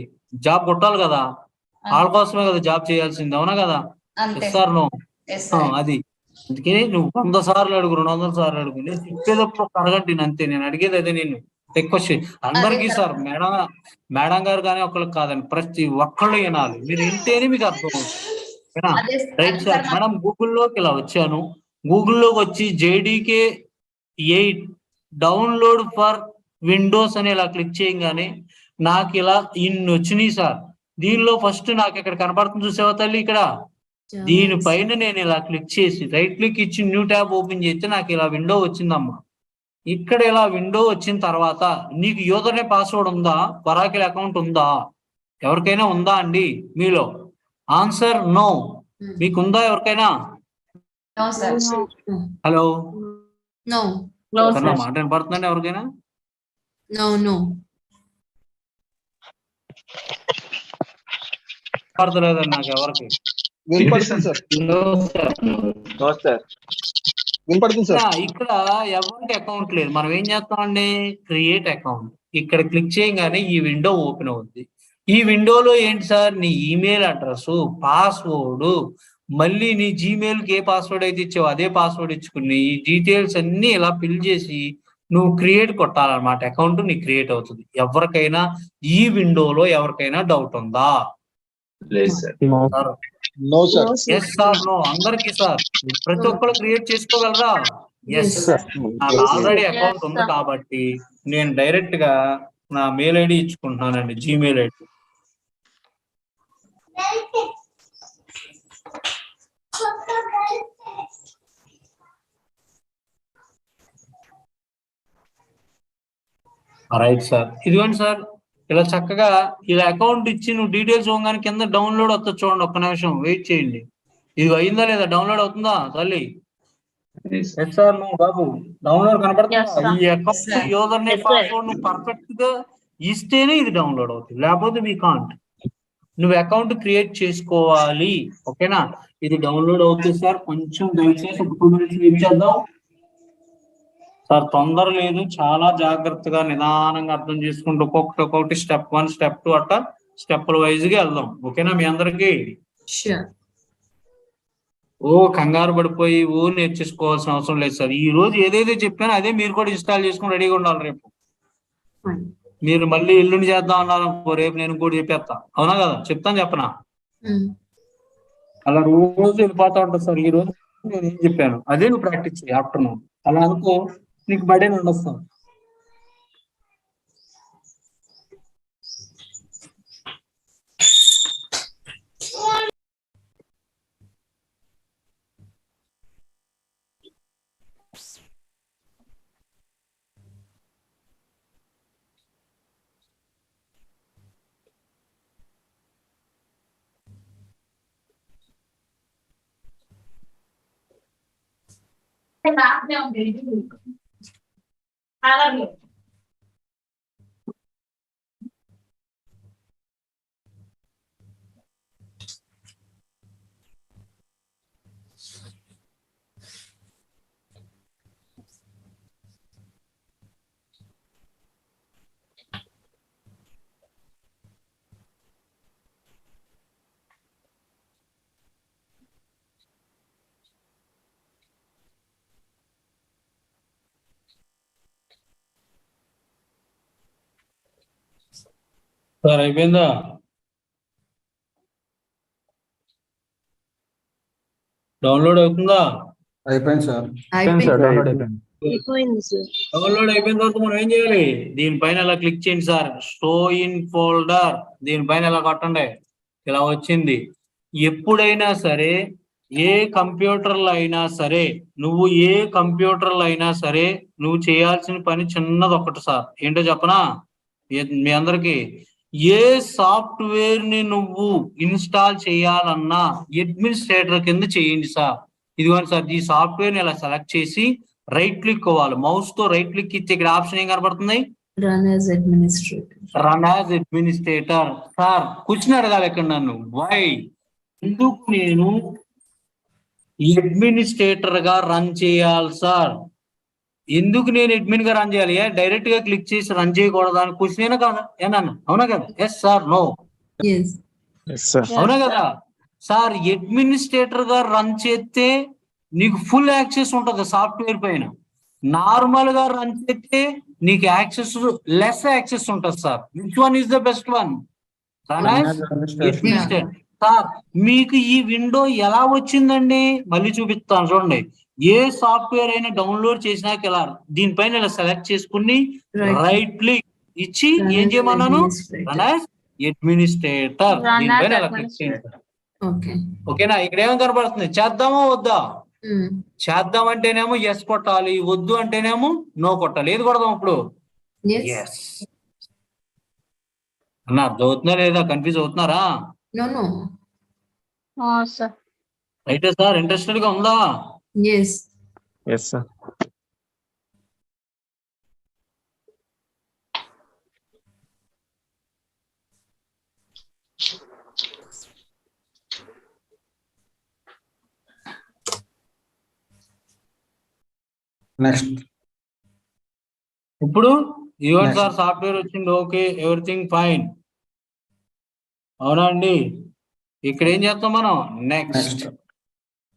జాబ్ కొట్టాలి కదా, వాళ్ళ కోసమే కదా జాబ్ చేయాల్సింది. అవునా కదా? Sir no? అది అందుకే నువ్వు 100 సార్లు అడుగు, 200 సార్లు అడుగు. నేను చెప్పేటప్పుడు ఒక అరగంట అంతే. నేను అడిగేది అదే. నేను రిక్వెస్ట్ అందరికీ సార్, మేడం గారు కానీ ఒకళ్ళకి కాదండి, ప్రతి ఒక్కళ్ళు వినాలి. మీరు వింటేనే మీకు అర్థం అవుతుంది. Right sir. మేడం గూగుల్లోకి ఇలా వచ్చాను. గూగుల్లోకి వచ్చి JDK8 డౌన్లోడ్ ఫర్ విండోస్ అని ఇలా క్లిక్ చేయగానే నాకు ఇలా ఇన్ని వచ్చినాయి సార్. దీనిలో ఫస్ట్ నాకు ఇక్కడ కనపడుతుంది చూసావా తల్లి, ఇక్కడ దీనిపైన నేను ఇలా క్లిక్ చేసి రైట్ క్లిక్ ఇచ్చి న్యూ ట్యాబ్ ఓపెన్ చేస్తే నాకు ఇలా విండో వచ్చిందమ్మా. ఇక్కడ ఇలా విండో వచ్చిన తర్వాత నీకు యూజర్ నేమ్ పాస్వర్డ్ ఉందా? వరాకిల్ అకౌంట్ ఉందా? ఎవరికైనా ఉందా అండి మీలో? Answer no. మీకుందా ఎవరికైనా? హలో, మాట వినపడుతుందండి ఎవరికైనా? పడతలేదండి నాకు ఎవరికి. ఇక్కడ ఎవరికి అకౌంట్ లేదు. మనం ఏం చేస్తామండి? Create account. ఇక్కడ క్లిక్ చేయగానే ఈ విండో ఓపెన్ అవుద్ది. ఈ విండోలో ఏంటి సార్? నీ ఈమెయిల్ అడ్రస్, పాస్వర్డ్, మళ్ళీ నీ Gmail కి ఏ పాస్వర్డ్ అయితే ఇచ్చావో అదే పాస్వర్డ్ ఇచ్చుకుని ఈ డీటెయిల్స్ అన్ని ఇలా ఫిల్ చేసి నువ్వు క్రియేట్ కొట్టాలన్నమాట. అకౌంట్ నీకు క్రియేట్ అవుతుంది. ఎవరికైనా ఈ విండోలో ఎవరికైనా డౌట్ ఉందా? లేదు sir. No sir. Yes sir no అందరికి సార్. ప్రతి ఒక్కరు క్రియేట్ చేసుకోగలరా? ఎస్. నాకు ఆల్రెడీ అకౌంట్ ఉంది కాబట్టి నేను డైరెక్ట్ గా నా మెయిల్ ఐడి ఇచ్చుకుంటున్నానండి, Gmail ఐడి. రైట్ సార్, ఇదిగోండి సార్. ఇలా చక్కగా ఇలా అకౌంట్ ఇచ్చి నువ్వు డీటెయిల్స్ ఇవ్వగానే కింద డౌన్లోడ్ వస్తుంది చూడండి. ఒక్క నిమిషం వెయిట్ చేయండి. ఇది అయిందా లేదా? డౌన్లోడ్ అవుతుందా తల్లి? ఎస్ సార్ నువ్వు బాబు డౌన్లోడ్ కనపడుతుందా? ఈ అకౌంట్ యూజర్ నేమ్ పాస్వర్డ్ నువ్వు పర్ఫెక్ట్ గా ఇస్తేనే ఇది డౌన్లోడ్ అవుతుంది, లేకపోతే వీ కాంట్. నువ్వు అకౌంట్ క్రియేట్ చేసుకోవాలి. ఓకేనా? ఇది డౌన్లోడ్ అవుతుంది సార్. కొంచెం దయచేసి ఒక 2 minutes వెయిట్ చేద్దాం సార్. తొందర లేదు, చాలా జాగ్రత్తగా నిదానంగా అర్థం చేసుకుంటూ ఒక్కొక్కటి స్టెప్ 1 స్టెప్ 2 అట్లా స్టెప్పుల వైజ్ గా వెళ్దాం. ఓకేనా మీ అందరికి? ఓ కంగారు పడిపోయి నేర్చేసుకోవాల్సిన అవసరం లేదు సార్. ఈ రోజు ఏదైతే చెప్పానో అదే మీరు కూడా ఇన్స్టాల్ చేసుకుని రెడీగా ఉండాలి. రేపు మీరు మళ్ళీ ఎల్లుండి చేద్దాం అన్నారు అనుకో, రేపు నేను కూడా చెప్పేస్తా. అవునా కదా? చెప్తాను చెప్పనా? అలా రోజు వెళ్ళిపోతా ఉంటుంది సార్. ఈ రోజు నేను ఏం చెప్పాను అదే నువ్వు ప్రాక్టీస్ చేయి ఆఫ్టర్నూన్. అలా అనుకో నీకు బర్డెన్ ఉండదు సార్. సార్ అయిపోయిందా? డౌన్లోడ్ అవుతుందా? అయిపోయింది సార్. డౌన్లోడ్ అయిపోయింది. డౌన్లోడ్ అయిపోయిన తర్వాత మనం ఏం చేయాలి? దీనిపైన ఇలా క్లిక్ చేయండి సార్. షో ఇన్ ఫోల్డర్ దీనిపైన ఇలా కొట్టండి. ఇలా వచ్చింది. ఎప్పుడైనా సరే ఏ కంప్యూటర్లో అయినా సరే నువ్వు నువ్వు చేయాల్సిన పని చిన్నది ఒకటి సార్. ఏంటో చెప్పనా మీ అందరికి? ఏ సాఫ్ట్వేర్ ని నువ్వు ఇన్స్టాల్ చేయాలన్నా అడ్మినిస్ట్రేటర్ కింద చేయండి సార్. ఇదిగోండి సార్, ఈ సాఫ్ట్వేర్ ని ఇలా సెలెక్ట్ చేసి రైట్ క్లిక్ అవ్వాలి. మౌస్ తో రైట్ క్లిక్ ఇచ్చి ఇక్కడ ఆప్షన్ ఏం కనబడుతుంది? Run as administrator. Sir question అడగాలి ఇక్కడ నన్ను. వై? ఎందుకు నేను అడ్మినిస్ట్రేటర్ గా రన్ చేయాలి సార్? ఎందుకు నేను అడ్మిన్ గా రన్ చేయాలి? డైరెక్ట్ గా క్లిక్ చేసి రన్ చేయకూడదు అని క్వశ్చన్ ఏనా కదా? ఏనన్నా అవునా కదా? Yes sir no? అవునా కదా సార్? అడ్మినిస్ట్రేటర్ గా రన్ చేస్తే నీకు ఫుల్ యాక్సెస్ ఉంటుంది సాఫ్ట్వేర్ పైన. నార్మల్ గా రన్ చేస్తే నీకు యాక్సెస్ లెస్ యాక్సెస్ ఉంటుంది sir. Which one is the best one? Administrator. Sir మీకు ఈ విండో ఎలా వచ్చిందండి? మళ్ళీ చూపిస్తాను చూడండి. ఏ సాఫ్ట్వేర్ అయినా డౌన్లోడ్ చేసినాక ఇలా దీనిపైన ఇలా సెలెక్ట్ చేసుకుని రైట్ క్లిక్ ఇచ్చి ఏం చేయమన్నాను? Run as administrator. దీనిపైన ఇలా క్లిక్ చేయండి. ఓకేనా? ఇక్కడ ఏమో కనబడుతుంది? చేద్దామా వద్దా? చేద్దాం అంటేనేమో ఎస్ కొట్టాలి, వద్దు అంటేనేమో నో కొట్టాలి. ఏది కొడదాం ఇప్పుడు? ఎస్ అన్న అర్థమవుతుందా లేదా? కన్ఫ్యూజ్ అవుతున్నారా? Right sir. ఇంట్రెస్టెడ్ గా ఉందా? Yes, sir. నెక్స్ట్. ఇప్పుడు ఇవ్వండి సార్, సాఫ్ట్వేర్ వచ్చింది. Okay, everything fine. అవునా అండి? ఇక్కడ ఏం చేస్తాం మనం? నెక్స్ట్.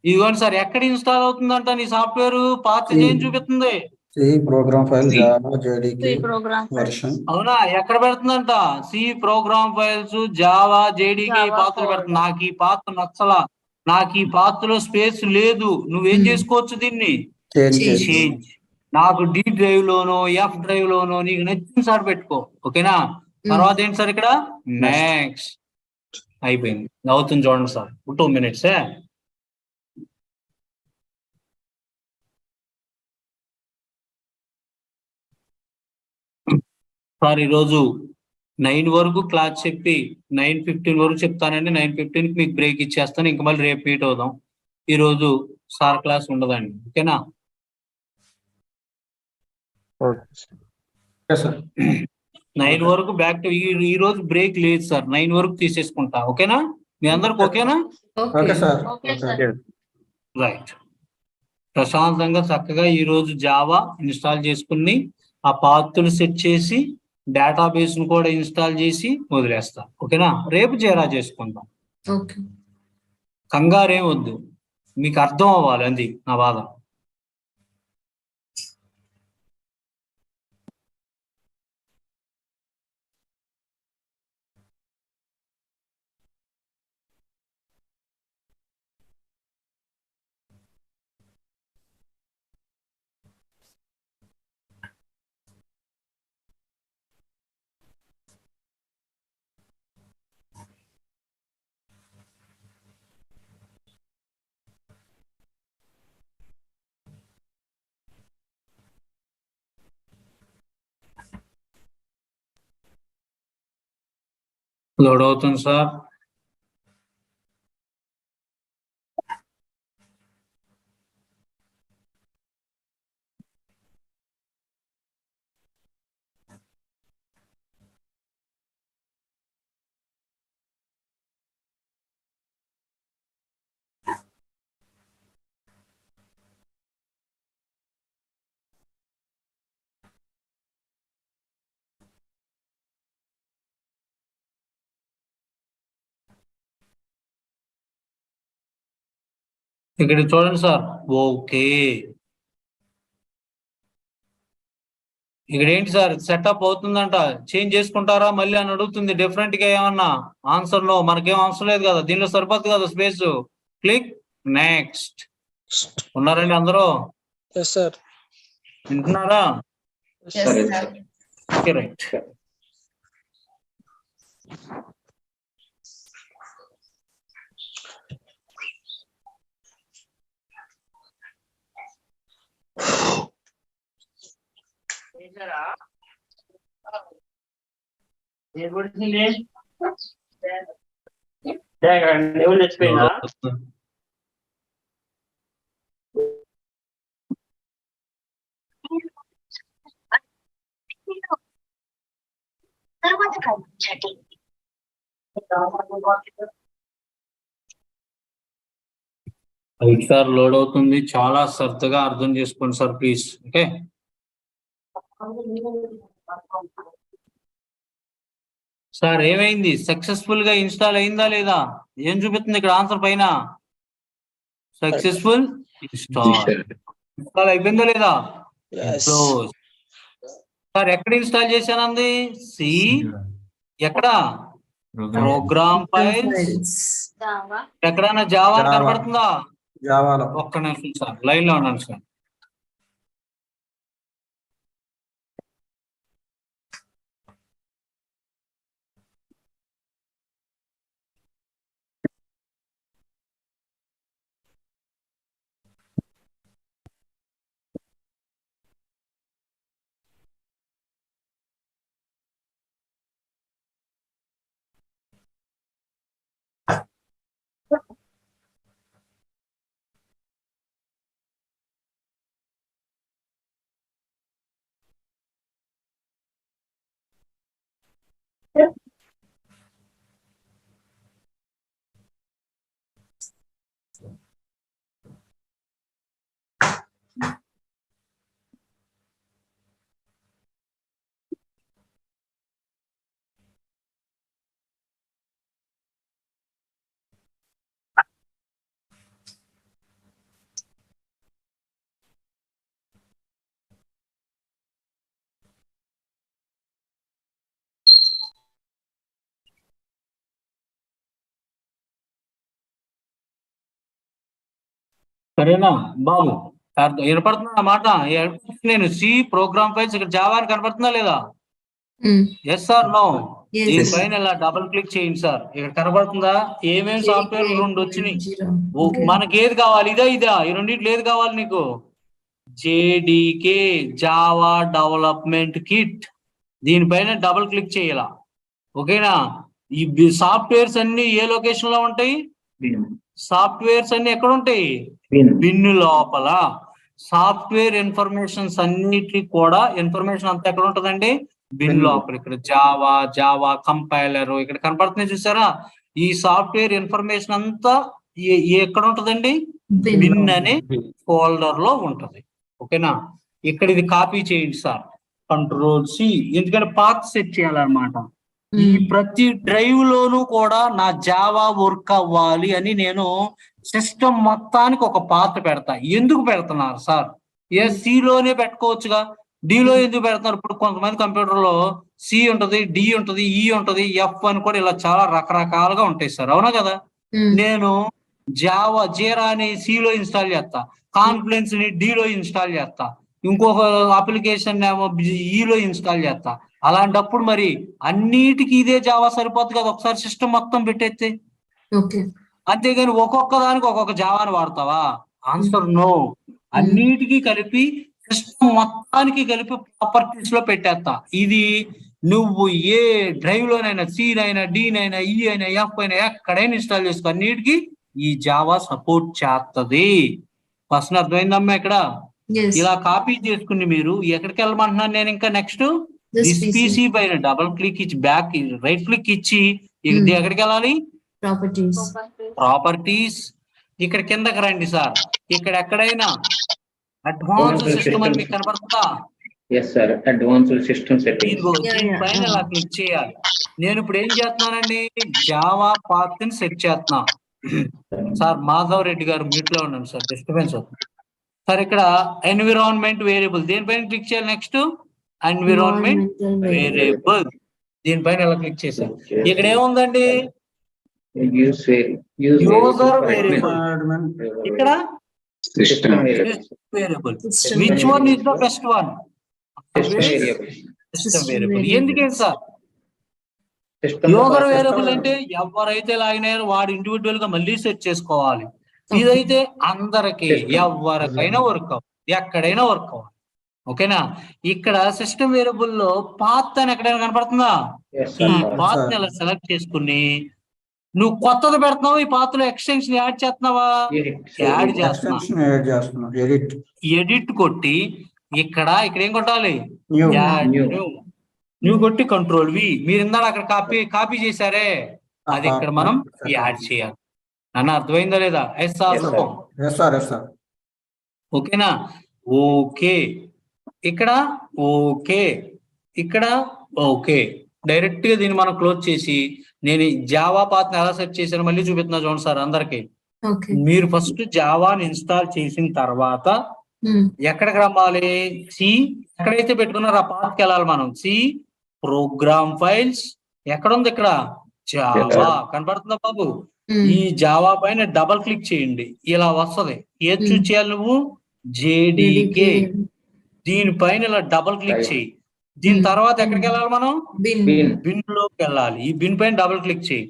ఇదిగోండి సార్, ఎక్కడ ఇన్స్టాల్ అవుతుందంట నీ సాఫ్ట్వేర్? పాత ఏం చూపిస్తుంది? C program file C. Java JDK program version. అవునా, ఎక్కడ పెడుతుందంట? C program files Java JDK Java పాత్రలు పెడుతుంది. folder. నాకు ఈ పాత్ర నచ్చలా, నాకు ఈ పాత్రలో స్పేస్ లేదు. నువ్వేం చేసుకోవచ్చు దీన్ని? Change change. నాకు డి డ్రైవ్ లోనో ఎఫ్ డ్రైవ్ లోనో నీకు నచ్చిన సార్ పెట్టుకో. ఓకేనా? తర్వాత ఏంటి సార్ ఇక్కడ? నెక్స్ట్. అయిపోయింది. అవుతుంది చూడండి సార్, 2 minutes. సార్ ఈరోజు 9 వరకు క్లాస్ చెప్పి 9:15 వరకు చెప్తానండి. 9:15 మీకు బ్రేక్ ఇచ్చేస్తాను. ఇంక మళ్ళీ రేపు మీట్ అవుదాం. ఈరోజు సార్ క్లాస్ ఉండదండి. ఓకేనా? Okay sir. 9 వరకు బ్యాక్ టు ఈ రోజు బ్రేక్ లేదు సార్. 9 వరకు తీసేసుకుంటా. ఓకేనా? మీ అందరికి ఓకేనా? Okay sir. రైట్. ప్రశాంతంగా చక్కగా ఈ రోజు జావా ఇన్స్టాల్ చేసుకుని ఆ పాత్రలు సెట్ చేసి డేటాబేస్ ను కూడా ఇన్స్టాల్ చేసి వదిలేస్తా. ఓకేనా? రేపు చేరా చేసుకుందాం. కంగారేం వద్దు, మీకు అర్థం అవ్వాలి, అది నా బాధ. లోడ్ అవుతుంది సార్. ఇక్కడ చూడండి సార్. ఓకే, ఇక్కడ ఏంటి సార్, సెటప్ అవుతుందంట. చేంజ్ చేసుకుంటారా మళ్ళీ అని అడుగుతుంది. డిఫరెంట్ గా ఏమన్నా ఆన్సర్ లో మనకేం అవసరం లేదు కదా, దీనిలో సరిపోతుంది కదా స్పేస్. Click next. ఉన్నారండి అందరూ? వింటున్నారా? Okay, right. సార్ లోడ్ అవుతుంది, చాలా శ్రద్ధగా అర్థం చేసుకోండి సార్ ప్లీజ్. ఓకే సార్, ఏమైంది? సక్సెస్ఫుల్ గా ఇన్స్టాల్ అయిందా లేదా? ఏం చూపిస్తుంది ఇక్కడ ఆన్సర్ పైన? సక్సెస్ఫుల్ ఇన్స్టాల్ అయిపోయిందా లేదా? క్లోజ్. సార్ ఎక్కడ ఇన్స్టాల్ చేశానంది? సి ఎక్కడ? Programme files. ఎక్కడైనా జావా కనబడుతుందా? జావాలో. ఒక్క నిమిషం సార్, లైన్ లో ఉన్నాను సార్. సరేనా బాబు? వినపడుతున్నా ఆ మాట? నేను సి ప్రోగ్రామ్ ఫైల్స్ ఇక్కడ జావా అని కనపడుతుందా లేదా? Yes sir no? దీనిపైన ఇలా డబుల్ క్లిక్ చేయండి సార్. ఇక్కడ కనబడుతుందా? ఏమేమి సాఫ్ట్వేర్ రెండు వచ్చినాయి. మనకి ఏది కావాలి? ఇదా? ఈ రెండింటిలో ఏది కావాలి నీకు? JDK Java development kit. దీనిపైన డబుల్ క్లిక్ చేయాల. ఓకేనా? ఈ సాఫ్ట్వేర్స్ అన్ని ఏ లొకేషన్ లో ఉంటాయి? సాఫ్ట్వేర్స్ అన్ని ఎక్కడ ఉంటాయి? బిన్ లోపల. సాఫ్ట్వేర్ ఇన్ఫర్మేషన్స్ అన్నిటికీ కూడా ఇన్ఫర్మేషన్ అంతా ఎక్కడ ఉంటదండి? బిన్ లోపల. ఇక్కడ జావా కంపైలర్ ఇక్కడ కనపడుతున్నాయి చూసారా? ఈ సాఫ్ట్వేర్ ఇన్ఫర్మేషన్ అంతా ఎక్కడ ఉంటదండి? బిన్ అనే ఫోల్డర్ లో ఉంటది. ఓకేనా? ఇక్కడ ఇది కాపీ చేయండి సార్. Ctrl+C. ఎందుకంటే పాత్ సెట్ చేయాలన్నమాట. ఈ ప్రతి డ్రైవ్ లోనూ కూడా నా జావా వర్క్ అవ్వాలి అని నేను సిస్టమ్ మొత్తానికి ఒక పాత్ పెడతా. ఎందుకు పెడుతున్నారు సార్? సి లోనే పెట్టుకోవచ్చుగా, డిలో ఎందుకు పెడుతున్నారు? ఇప్పుడు కొంతమంది కంప్యూటర్ లో సి ఉంటది, డి ఉంటది, ఈ ఉంటది, ఎఫ్ అని కూడా ఇలా చాలా రకరకాలుగా ఉంటాయి సార్. అవునా కదా? నేను జీరా అని సిలో ఇన్స్టాల్ చేస్తా, కాన్ఫ్లుయెన్స్ ని డిలో ఇన్స్టాల్ చేస్తా, ఇంకొక అప్లికేషన్ ఏమో ఈలో ఇన్స్టాల్ చేస్తా. అలాంటప్పుడు మరి అన్నిటికీ ఇదే జావా సరిపోతుంది కదా ఒకసారి సిస్టమ్ మొత్తం పెట్టేస్తే? అంతేగాని ఒక్కొక్క దానికి ఒక్కొక్క జావాని వాడతావా? Answer no. అన్నిటికీ కలిపి సిస్టమ్ మొత్తానికి కలిపి ప్రాపర్టీస్ లో పెట్టేస్తా. ఇది నువ్వు ఏ డ్రైవ్ లోనైనా సినైనా డినైనా ఈ అయినా ఎఫ్ అయినా ఎక్కడైనా ఇన్స్టాల్ చేసుకో, అన్నిటికీ ఈ జావా సపోర్ట్ చేస్తది. ఫస్ట్ అర్థమైందమ్మా? ఇక్కడ ఇలా కాపీ చేసుకుని మీరు ఎక్కడికి వెళ్ళమంటున్నాను నేను? ఇంకా నెక్స్ట్ పీసీ పైన డబుల్ క్లిక్ ఇచ్చి బ్యాక్ రైట్ క్లిక్ ఇచ్చి ఎక్కడికి వెళ్ళాలి? ప్రాపర్టీస్. ఇక్కడ కిందకి రండి సార్. ఇక్కడ ఎక్కడైనా అడ్వాన్స్ సిస్టమ్ అని మీకు కనపడుతుందా? Advanced system settings. దీనిపైన ఇలా క్లిక్ చేయాలి. నేను ఇప్పుడు ఏం చేస్తున్నానండి? జావా పాత్ ని సెట్ చేస్తున్నా. సార్ మాధవ్ రెడ్డి గారు మ్యూట్ లో ఉన్నాను సార్, డిస్టర్బెన్స్ అవుతుంది సార్. ఇక్కడ ఎన్విరాన్మెంట్ వేరియబుల్ దీనిపైన క్లిక్ చేయాలి. నెక్స్ట్ ఎన్విరాన్మెంట్ వేరియబుల్ దీనిపైన ఎలా క్లిక్ చేశాను? ఇక్కడ ఏముందండి? User variable. ఇక్కడ system variable. Which one is the best one? System variable. ఎందుకేంటి సార్? యూజర్ వేరియబుల్ అంటే ఎవరైతే లాగిన్ అయ్యారో వాడు ఇండివిజువల్ గా మళ్ళీ సెట్ చేసుకోవాలి. ఇదైతే అందరికి ఎవరికైనా వర్క్ అవ్వాలి, ఎక్కడైనా వర్క్ అవ్వాలి. ఓకేనా? ఇక్కడ సిస్టమ్ వేరియబుల్ లో పాత్ అని ఎక్కడైనా కనపడుతుందా? ఈ పాత్ ని అలా సెలెక్ట్ చేసుకుని నువ్వు కొత్తది పెడుతున్నావు, ఈ పాత్ లో ఎక్స్టెన్షన్ యాడ్ చేస్తున్నావా? యాడ్ చేస్తున్నా. ఎడిట్ కొట్టి ఇక్కడ ఏం కొట్టాలి? న్యూ కొట్టి Ctrl+V. మీరు ఇందాక అక్కడ కాపీ చేశారే, అది ఇక్కడ మనం యాడ్ చేయాలి. అన్న అర్థమైందా లేదా? ఓకేనా? ఓకే. ఇక్కడ ఓకే, ఇక్కడ ఓకే. డైరెక్ట్ గా దీన్ని మనం క్లోజ్ చేసి నేను జావా పాత్ ని ఎలా సెట్ చేశాను మళ్ళీ చూపిస్తున్నా చూడండి సార్ అందరికి. మీరు ఫస్ట్ జావాని ఇన్స్టాల్ చేసిన తర్వాత ఎక్కడికి రమ్మాలి? సి ఎక్కడైతే పెట్టుకున్నారో ఆ పాత్కి వెళ్ళాలి మనం. సి ప్రోగ్రామ్ ఫైల్స్ ఎక్కడ ఉంది? ఇక్కడ జావా కనపడుతుందా బాబు? ఈ జావా పైన డబల్ క్లిక్ చేయండి, ఇలా వస్తది. ఏది చూస్ చేయాలి నువ్వు? జేడీకే. దీనిపైన ఇలా డబల్ క్లిక్ చేయి. దీని తర్వాత ఎక్కడికి వెళ్ళాలి మనం? బిన్ లోకి వెళ్ళాలి. ఈ బిన్ పైన డబుల్ క్లిక్ చేయి.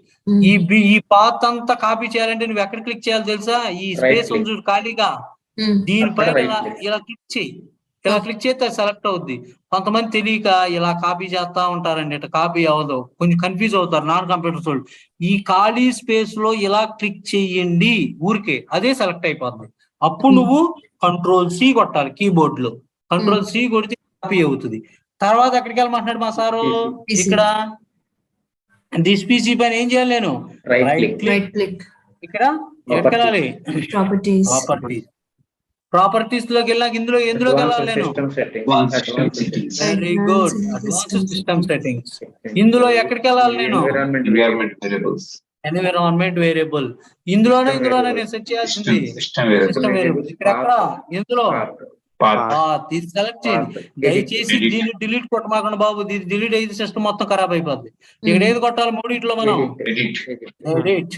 ఈ పాత్ అంతా కాపీ చేయాలంటే నువ్వు ఎక్కడ క్లిక్ చేయాలి తెలుసా? ఈ స్పేస్ ఉంది ఖాళీగా, దీనిపైన ఇలా క్లిక్ చేయి. ఇలా క్లిక్ చేస్తే సెలెక్ట్ అవుద్ది. కొంతమంది తెలియక ఇలా కాపీ చేస్తా ఉంటారండి, ఇట్లా కాపీ అవ్వదు, కొంచెం కన్ఫ్యూజ్ అవుతారు నాన్ కంప్యూటర్స్ వాళ్ళు. ఈ ఖాళీ స్పేస్ లో ఇలా క్లిక్ చేయండి ఊరికే, అదే సెలెక్ట్ అయిపోతుంది. అప్పుడు నువ్వు Ctrl+C కొట్టాలి కీబోర్డ్ లో. Ctrl+C కొడితే కాపీ అవుతుంది. తర్వాత ఎక్కడికి వెళ్ళమంటున్నాడు మా సారు? ఇక్కడ దిస్ పీసీ పైన ఏం చేయాలి నేను? Right click. ఇక్కడ ఎక్కడికి వెళ్ళాలి? ప్రాపర్టీస్ లోకి వెళ్ళాక ఎందులోకి వెళ్ళాలి నేను? Very good, advanced system settings. ఇందులో ఎక్కడికి వెళ్ళాలి నేను? Environment variable. ఇందులోనే నేను సెట్ చేయాల్సింది సిస్టమ్ వేరియబుల్. ఇక్కడ ఎక్కడ? ఇందులో సెలెక్ట్ చేయండి. దయచేసి దీన్ని డిలీట్ కొట్టమాకండి బాబు, దీన్ని డిలీట్ అయితే సిస్టమ్ మొత్తం ఖరాబ్ అయిపోద్ది. ఇక్కడ ఏది కొట్టాలి? మూడిట్లో మనం ఎడిట్.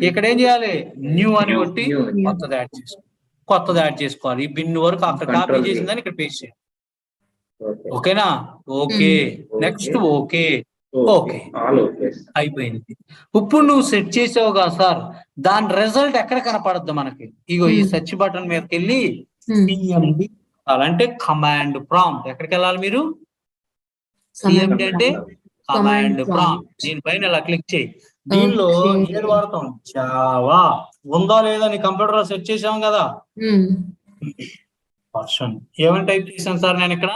ఇక్కడ ఏం చేయాలి? న్యూ అని కొట్టి కొత్తది యాడ్ చేసుకో. కొత్తది యాడ్ చేసుకోవాలి. ఈ బిన్ వరకు అక్కడ కాపీ Control V. చేసిందని ఇక్కడ పేస్ట్ చేయాలి. Okay. ఓకేనా? Okay, next okay. Okay. All okay. అయిపోయింది. ఇప్పుడు నువ్వు సెట్ చేసావు కదా సార్, దాని రిజల్ట్ ఎక్కడ కనపడద్దు మనకి? ఇగో ఈ సెర్చ్ బటన్ మీదకి వెళ్ళి సిఎండి అంటే కమాండ్ ప్రాంప్ట్. ఎక్కడికి వెళ్ళాలి మీరు? సిఎండి అంటే కమాండ్ ప్రాంప్ట్. దీనిపైన ఇలా క్లిక్ చేయి. దీనిలో ఏది వాడతాం? జావా. ఉందా లేదా నీ కంప్యూటర్ లో సెట్ చేసాం కదా వర్షన్. ఏమని టైప్ చేశాను సార్ నేను ఇక్కడ?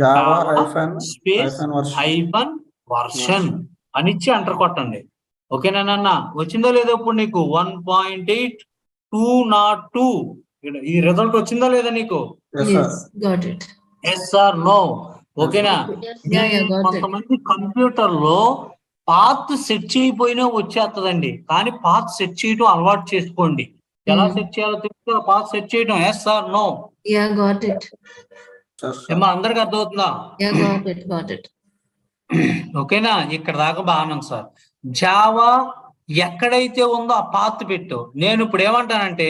జావా స్పేస్ హైఫన్ వర్షన్ అని ఇచ్చి ఎంటర్ కొట్టండి. ఓకేనా నాన్న? వచ్చిందో లేదో ఇప్పుడు నీకు 1.8202 ఈ రిజల్ట్ వచ్చిందా లేదా నీకు? Yes or no? ఓకేనా? కొంతమంది కంప్యూటర్ లో పాత్ సెట్ చేయకపోయినా వచ్చేస్తుందండి, కానీ పాత్ సెట్ చేయడం అలవాటు చేసుకోండి. ఎలా సెట్ చేయాలో తెలుసు, పాత్ సెట్ చేయడం. Yes or no? ఏమో అందరికి అర్థమవుతుందా? ఓకేనా? ఇక్కడ దాకా బాగానే ఉంది సార్. జావా ఎక్కడైతే ఉందో ఆ పాత్ పెట్టు. నేను ఇప్పుడు ఏమంటానంటే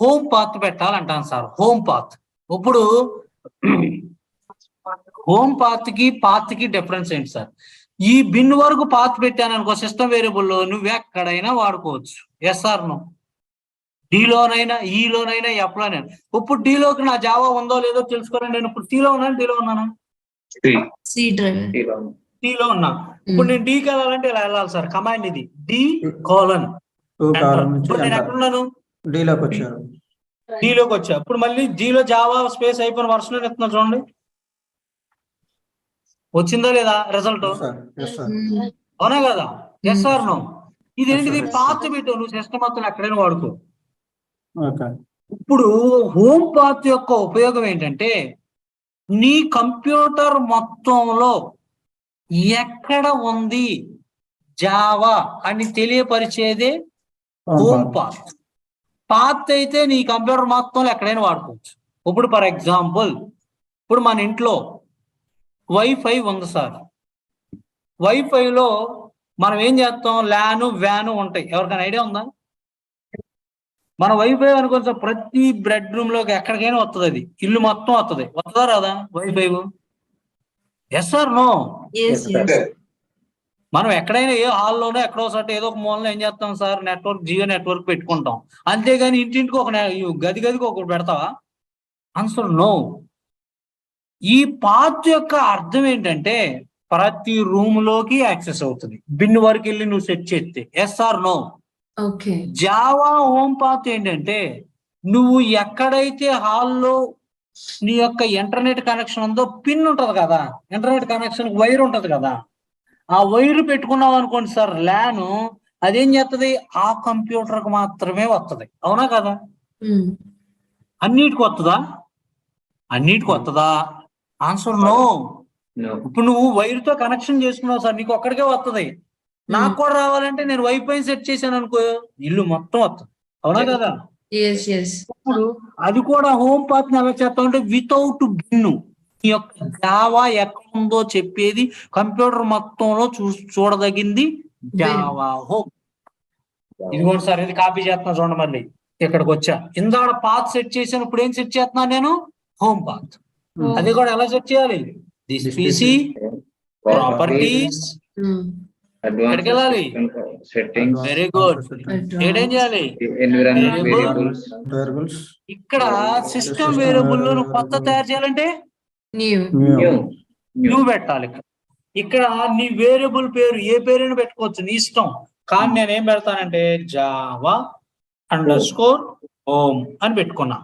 హోమ్ పాత్ పెట్టాలంటాను సార్. Home path. ఇప్పుడు హోమ్ పాత్ కి డిఫరెన్స్ ఏంటి సార్? ఈ బిన్ వరకు పాత్ పెట్టాను అనుకో సిస్టమ్ వేరియబుల్లో, నువ్వు ఎక్కడైనా వాడుకోవచ్చు. Yes or no? డీలోనైనా, ఈలోనైనా, ఎఫ్లోనైనా. ఇప్పుడు డీలోకి నా జావా ఉందో లేదో తెలుసుకోవాలని నేను ఇప్పుడు టీలో ఉన్నాను, డీలో ఉన్నాను, టీలో ఉన్నా. ఇప్పుడు నేను డీకి వెళ్ళాలంటే ఇలా వెళ్ళాలి సార్. కమాండ్ ఇది D:. ఇప్పుడు నేను ఎక్కడున్నాను? డీలోకి వచ్చారు. డీలోకి వచ్చా. ఇప్పుడు మళ్ళీ జీలో జావా స్పేస్ అయిపోయిన వర్షన్ ఎత్తున్నా చూడండి. వచ్చిందా లేదా రిజల్ట్? అవునా కదా? Yes or no? ఇదేంటిది? పాత్ పెట్టు. నువ్వు సిస్టమ్ మొత్తం ఎక్కడైనా వాడుకో. ఇప్పుడు హోమ్ పాత్ యొక్క ఉపయోగం ఏంటంటే నీ కంప్యూటర్ మొత్తంలో ఎక్కడ ఉంది జావా అని తెలియపరిచేదే హోమ్ పాత్. పాత్ అయితే నీ కంప్యూటర్ మొత్తంలో ఎక్కడైనా వాడుకోవచ్చు. ఇప్పుడు ఫర్ ఎగ్జాంపుల్, ఇప్పుడు మన ఇంట్లో వైఫై ఉంది సార్. వైఫైలో మనం ఏం చేస్తాం? ల్యాను వ్యాను ఉంటాయి. ఎవరికైనా ఐడియా ఉందా? మన వైఫై అనుకోండి సార్, ప్రతి బెడ్రూమ్ లోకి ఎక్కడికైనా వస్తుంది. అది ఇల్లు మొత్తం వస్తుంది. వస్తుందా రాదా వైఫై? Yes or no? మనం ఎక్కడైనా ఏ హాల్లోనో ఎక్కడో సార్ ఏదో ఒక మూలలో ఏం చేస్తాం సార్? నెట్వర్క్, జియో నెట్వర్క్ పెట్టుకుంటాం. అంతేగాని ఇంటింటికి ఒక గదికి ఒకటి పెడతావా? Answer no. ఈ పాత్ యొక్క అర్థం ఏంటంటే ప్రతి రూమ్ లోకి యాక్సెస్ అవుతుంది. బిన్ వరకు వెళ్ళి నువ్వు సెట్ చేస్తే. Yes or no? Java home path ఏంటంటే నువ్వు ఎక్కడైతే హాల్లో నీ యొక్క ఇంటర్నెట్ కనెక్షన్ ఉందో పిన్ ఉంటది కదా, ఇంటర్నెట్ కనెక్షన్ వైర్ ఉంటది కదా, ఆ వైర్ పెట్టుకున్నావు అనుకోండి సార్, ల్యాన్, అదేం చేస్తుంది? ఆ కంప్యూటర్ కు మాత్రమే వస్తుంది. అవునా కదా? అన్నిటికి వస్తుందా? అన్నిటికి వస్తుందా? Answer no. ఇప్పుడు నువ్వు వైర్ తో కనెక్షన్ చేసుకున్నావు సార్, నీకు ఒక్కడికే వస్తుంది. నాకు కూడా రావాలంటే నేను వైఫై సెట్ చేశాను అనుకో, ఇల్లు మొత్తం వస్తుంది. అవునా కదా? ఇప్పుడు అది కూడా హోమ్ పాత్ ఎలా చేస్తావు అంటే వితౌట్ బిన్ను ఈ యొక్క జావా ఎక్కడ ఉందో చెప్పేది కంప్యూటర్ మొత్తంలో చూడదగింది జావా హోమ్. ఇది కూడా సార్, ఇది కాపీ చేస్తున్నా చూడండి. మళ్ళీ ఇక్కడికి వచ్చా, ఇందాక పాత్ సెట్ చేశాను. ఇప్పుడు ఏం సెట్ చేస్తున్నాను నేను? Home path. అది కూడా ఎలా సెట్ చేయాలి? దిస్ పీసీ ప్రాపర్టీస్, ఎక్కడికి వెళ్ళాలి? Very good. ఏడేం చేయాలి? ఇక్కడ సిస్టమ్ వేరియబుల్ లో నువ్వు కొత్త తయారు చేయాలంటే న్యూ పెట్టాలి. ఇక్కడ నీ వేరియబుల్ పేరు ఏ పేరైనా పెట్టుకోవచ్చు, నీ ఇష్టం. కానీ నేనేం పెడతానంటే జావా _ హోమ్ అని పెట్టుకున్నా.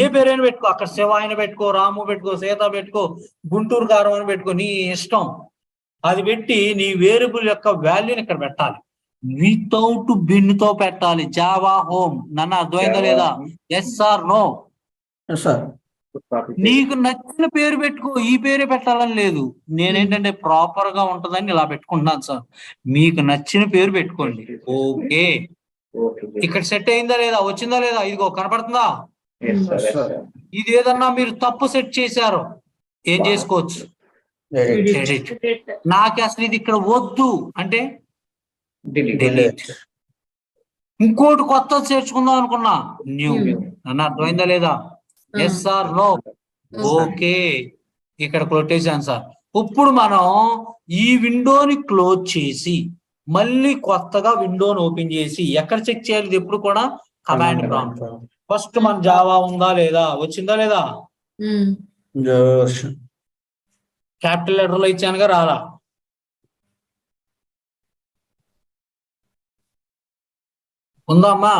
ఏ పేరైనా పెట్టుకో, అక్కడ శివ ఆయన పెట్టుకో, రాము పెట్టుకో, సీత పెట్టుకో, గుంటూరు కారం అని పెట్టుకో, నీ ఇష్టం. అది పెట్టి నీ వేరియబుల్ యొక్క వాల్యూని ఇక్కడ పెట్టాలి. వితౌట్ బిన్ తో పెట్టాలి జావా హోమ్. నన్ను అర్థమైందా లేదా? Yes or no? నీకు నచ్చిన పేరు పెట్టుకో, ఈ పేరే పెట్టాలని లేదు. నేనేంటంటే ప్రాపర్ గా ఉంటుందని ఇలా పెట్టుకుంటున్నాను సార్. మీకు నచ్చిన పేరు పెట్టుకోండి. ఓకే, ఇక్కడ సెట్ అయిందా లేదా? వచ్చిందా లేదా? ఇదిగో కనపడుతుందా? ఇది ఏదన్నా మీరు తప్పు సెట్ చేశారు, ఏం చేసుకోవచ్చు? నాకు అసలు ఇది ఇక్కడ వద్దు అంటే డిలీట్. ఇంకోటి కొత్తది చేర్చుకుందాం అనుకున్నా, న్యూ. అన్న అర్థమైందా లేదా? Yes sir no? ఓకే, ఇక్కడ కొట్టేశాను సార్. ఇప్పుడు మనం ఈ విండోని క్లోజ్ చేసి మళ్ళీ కొత్తగా విండోని ఓపెన్ చేసి ఎక్కడ చెక్ చేయాలి? ఇది ఎప్పుడు కూడా కమాండ్ ప్రాంప్ట్. ఫస్ట్ మన జావా ఉందా లేదా, వచ్చిందా లేదా? జావా వర్షన్ క్యాపిటల్ లెటర్ లో ఇచ్చానుగా, రాలా? ఉందా అమ్మా?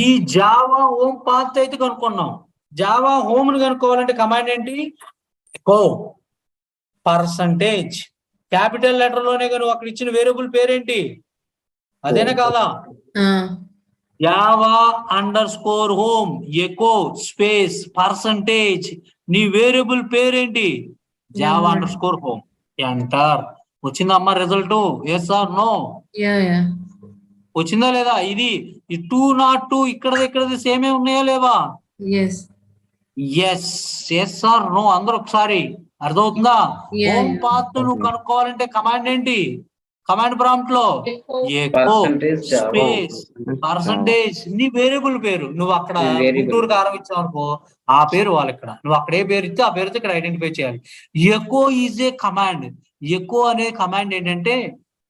ఈ జావా హోమ్ పాత్ అయితే కనుక్కున్నాం. జావా హోమ్ ని కనుక్కోవాలంటే కమాండ్ ఏంటి? Echo percentage. క్యాపిటల్ లెటర్ లోనే కానీ అక్కడ ఇచ్చిన వేరియబుల్ పేరేంటి? అదేనా కాదా? Java underscore home echo space percentage. నీ వేరియబుల్ పేరేంటి? Java underscore home. ఎంటర్. వచ్చిందమ్మా రిజల్ట్? Yes or no? వచ్చిందా లేదా? ఇది 202 ఇక్కడది సేమే ఉన్నాయా లేవా? ఎస్. Yes or no? అందరూ ఒకసారి అర్థమవుతుందా? హోమ్ పాత్ నువ్వు కనుక్కోవాలంటే కమాండ్ ఏంటి? కమాండ్ ప్రాంప్ట్ లో ఎకో స్పేస్ పర్సంటేజ్ నీ వేరియబుల్ పేరు. నువ్వు అక్కడ గుంటూరు కారం ఇచ్చావు అనుకో, ఆ పేరు వాళ్ళు ఇక్కడ. నువ్వు అక్కడ ఏ పేరు ఇస్తే ఆ పేరుతో ఇక్కడ ఐడెంటిఫై చేయాలి. Echo is a command. Echo అనే కమాండ్ ఏంటంటే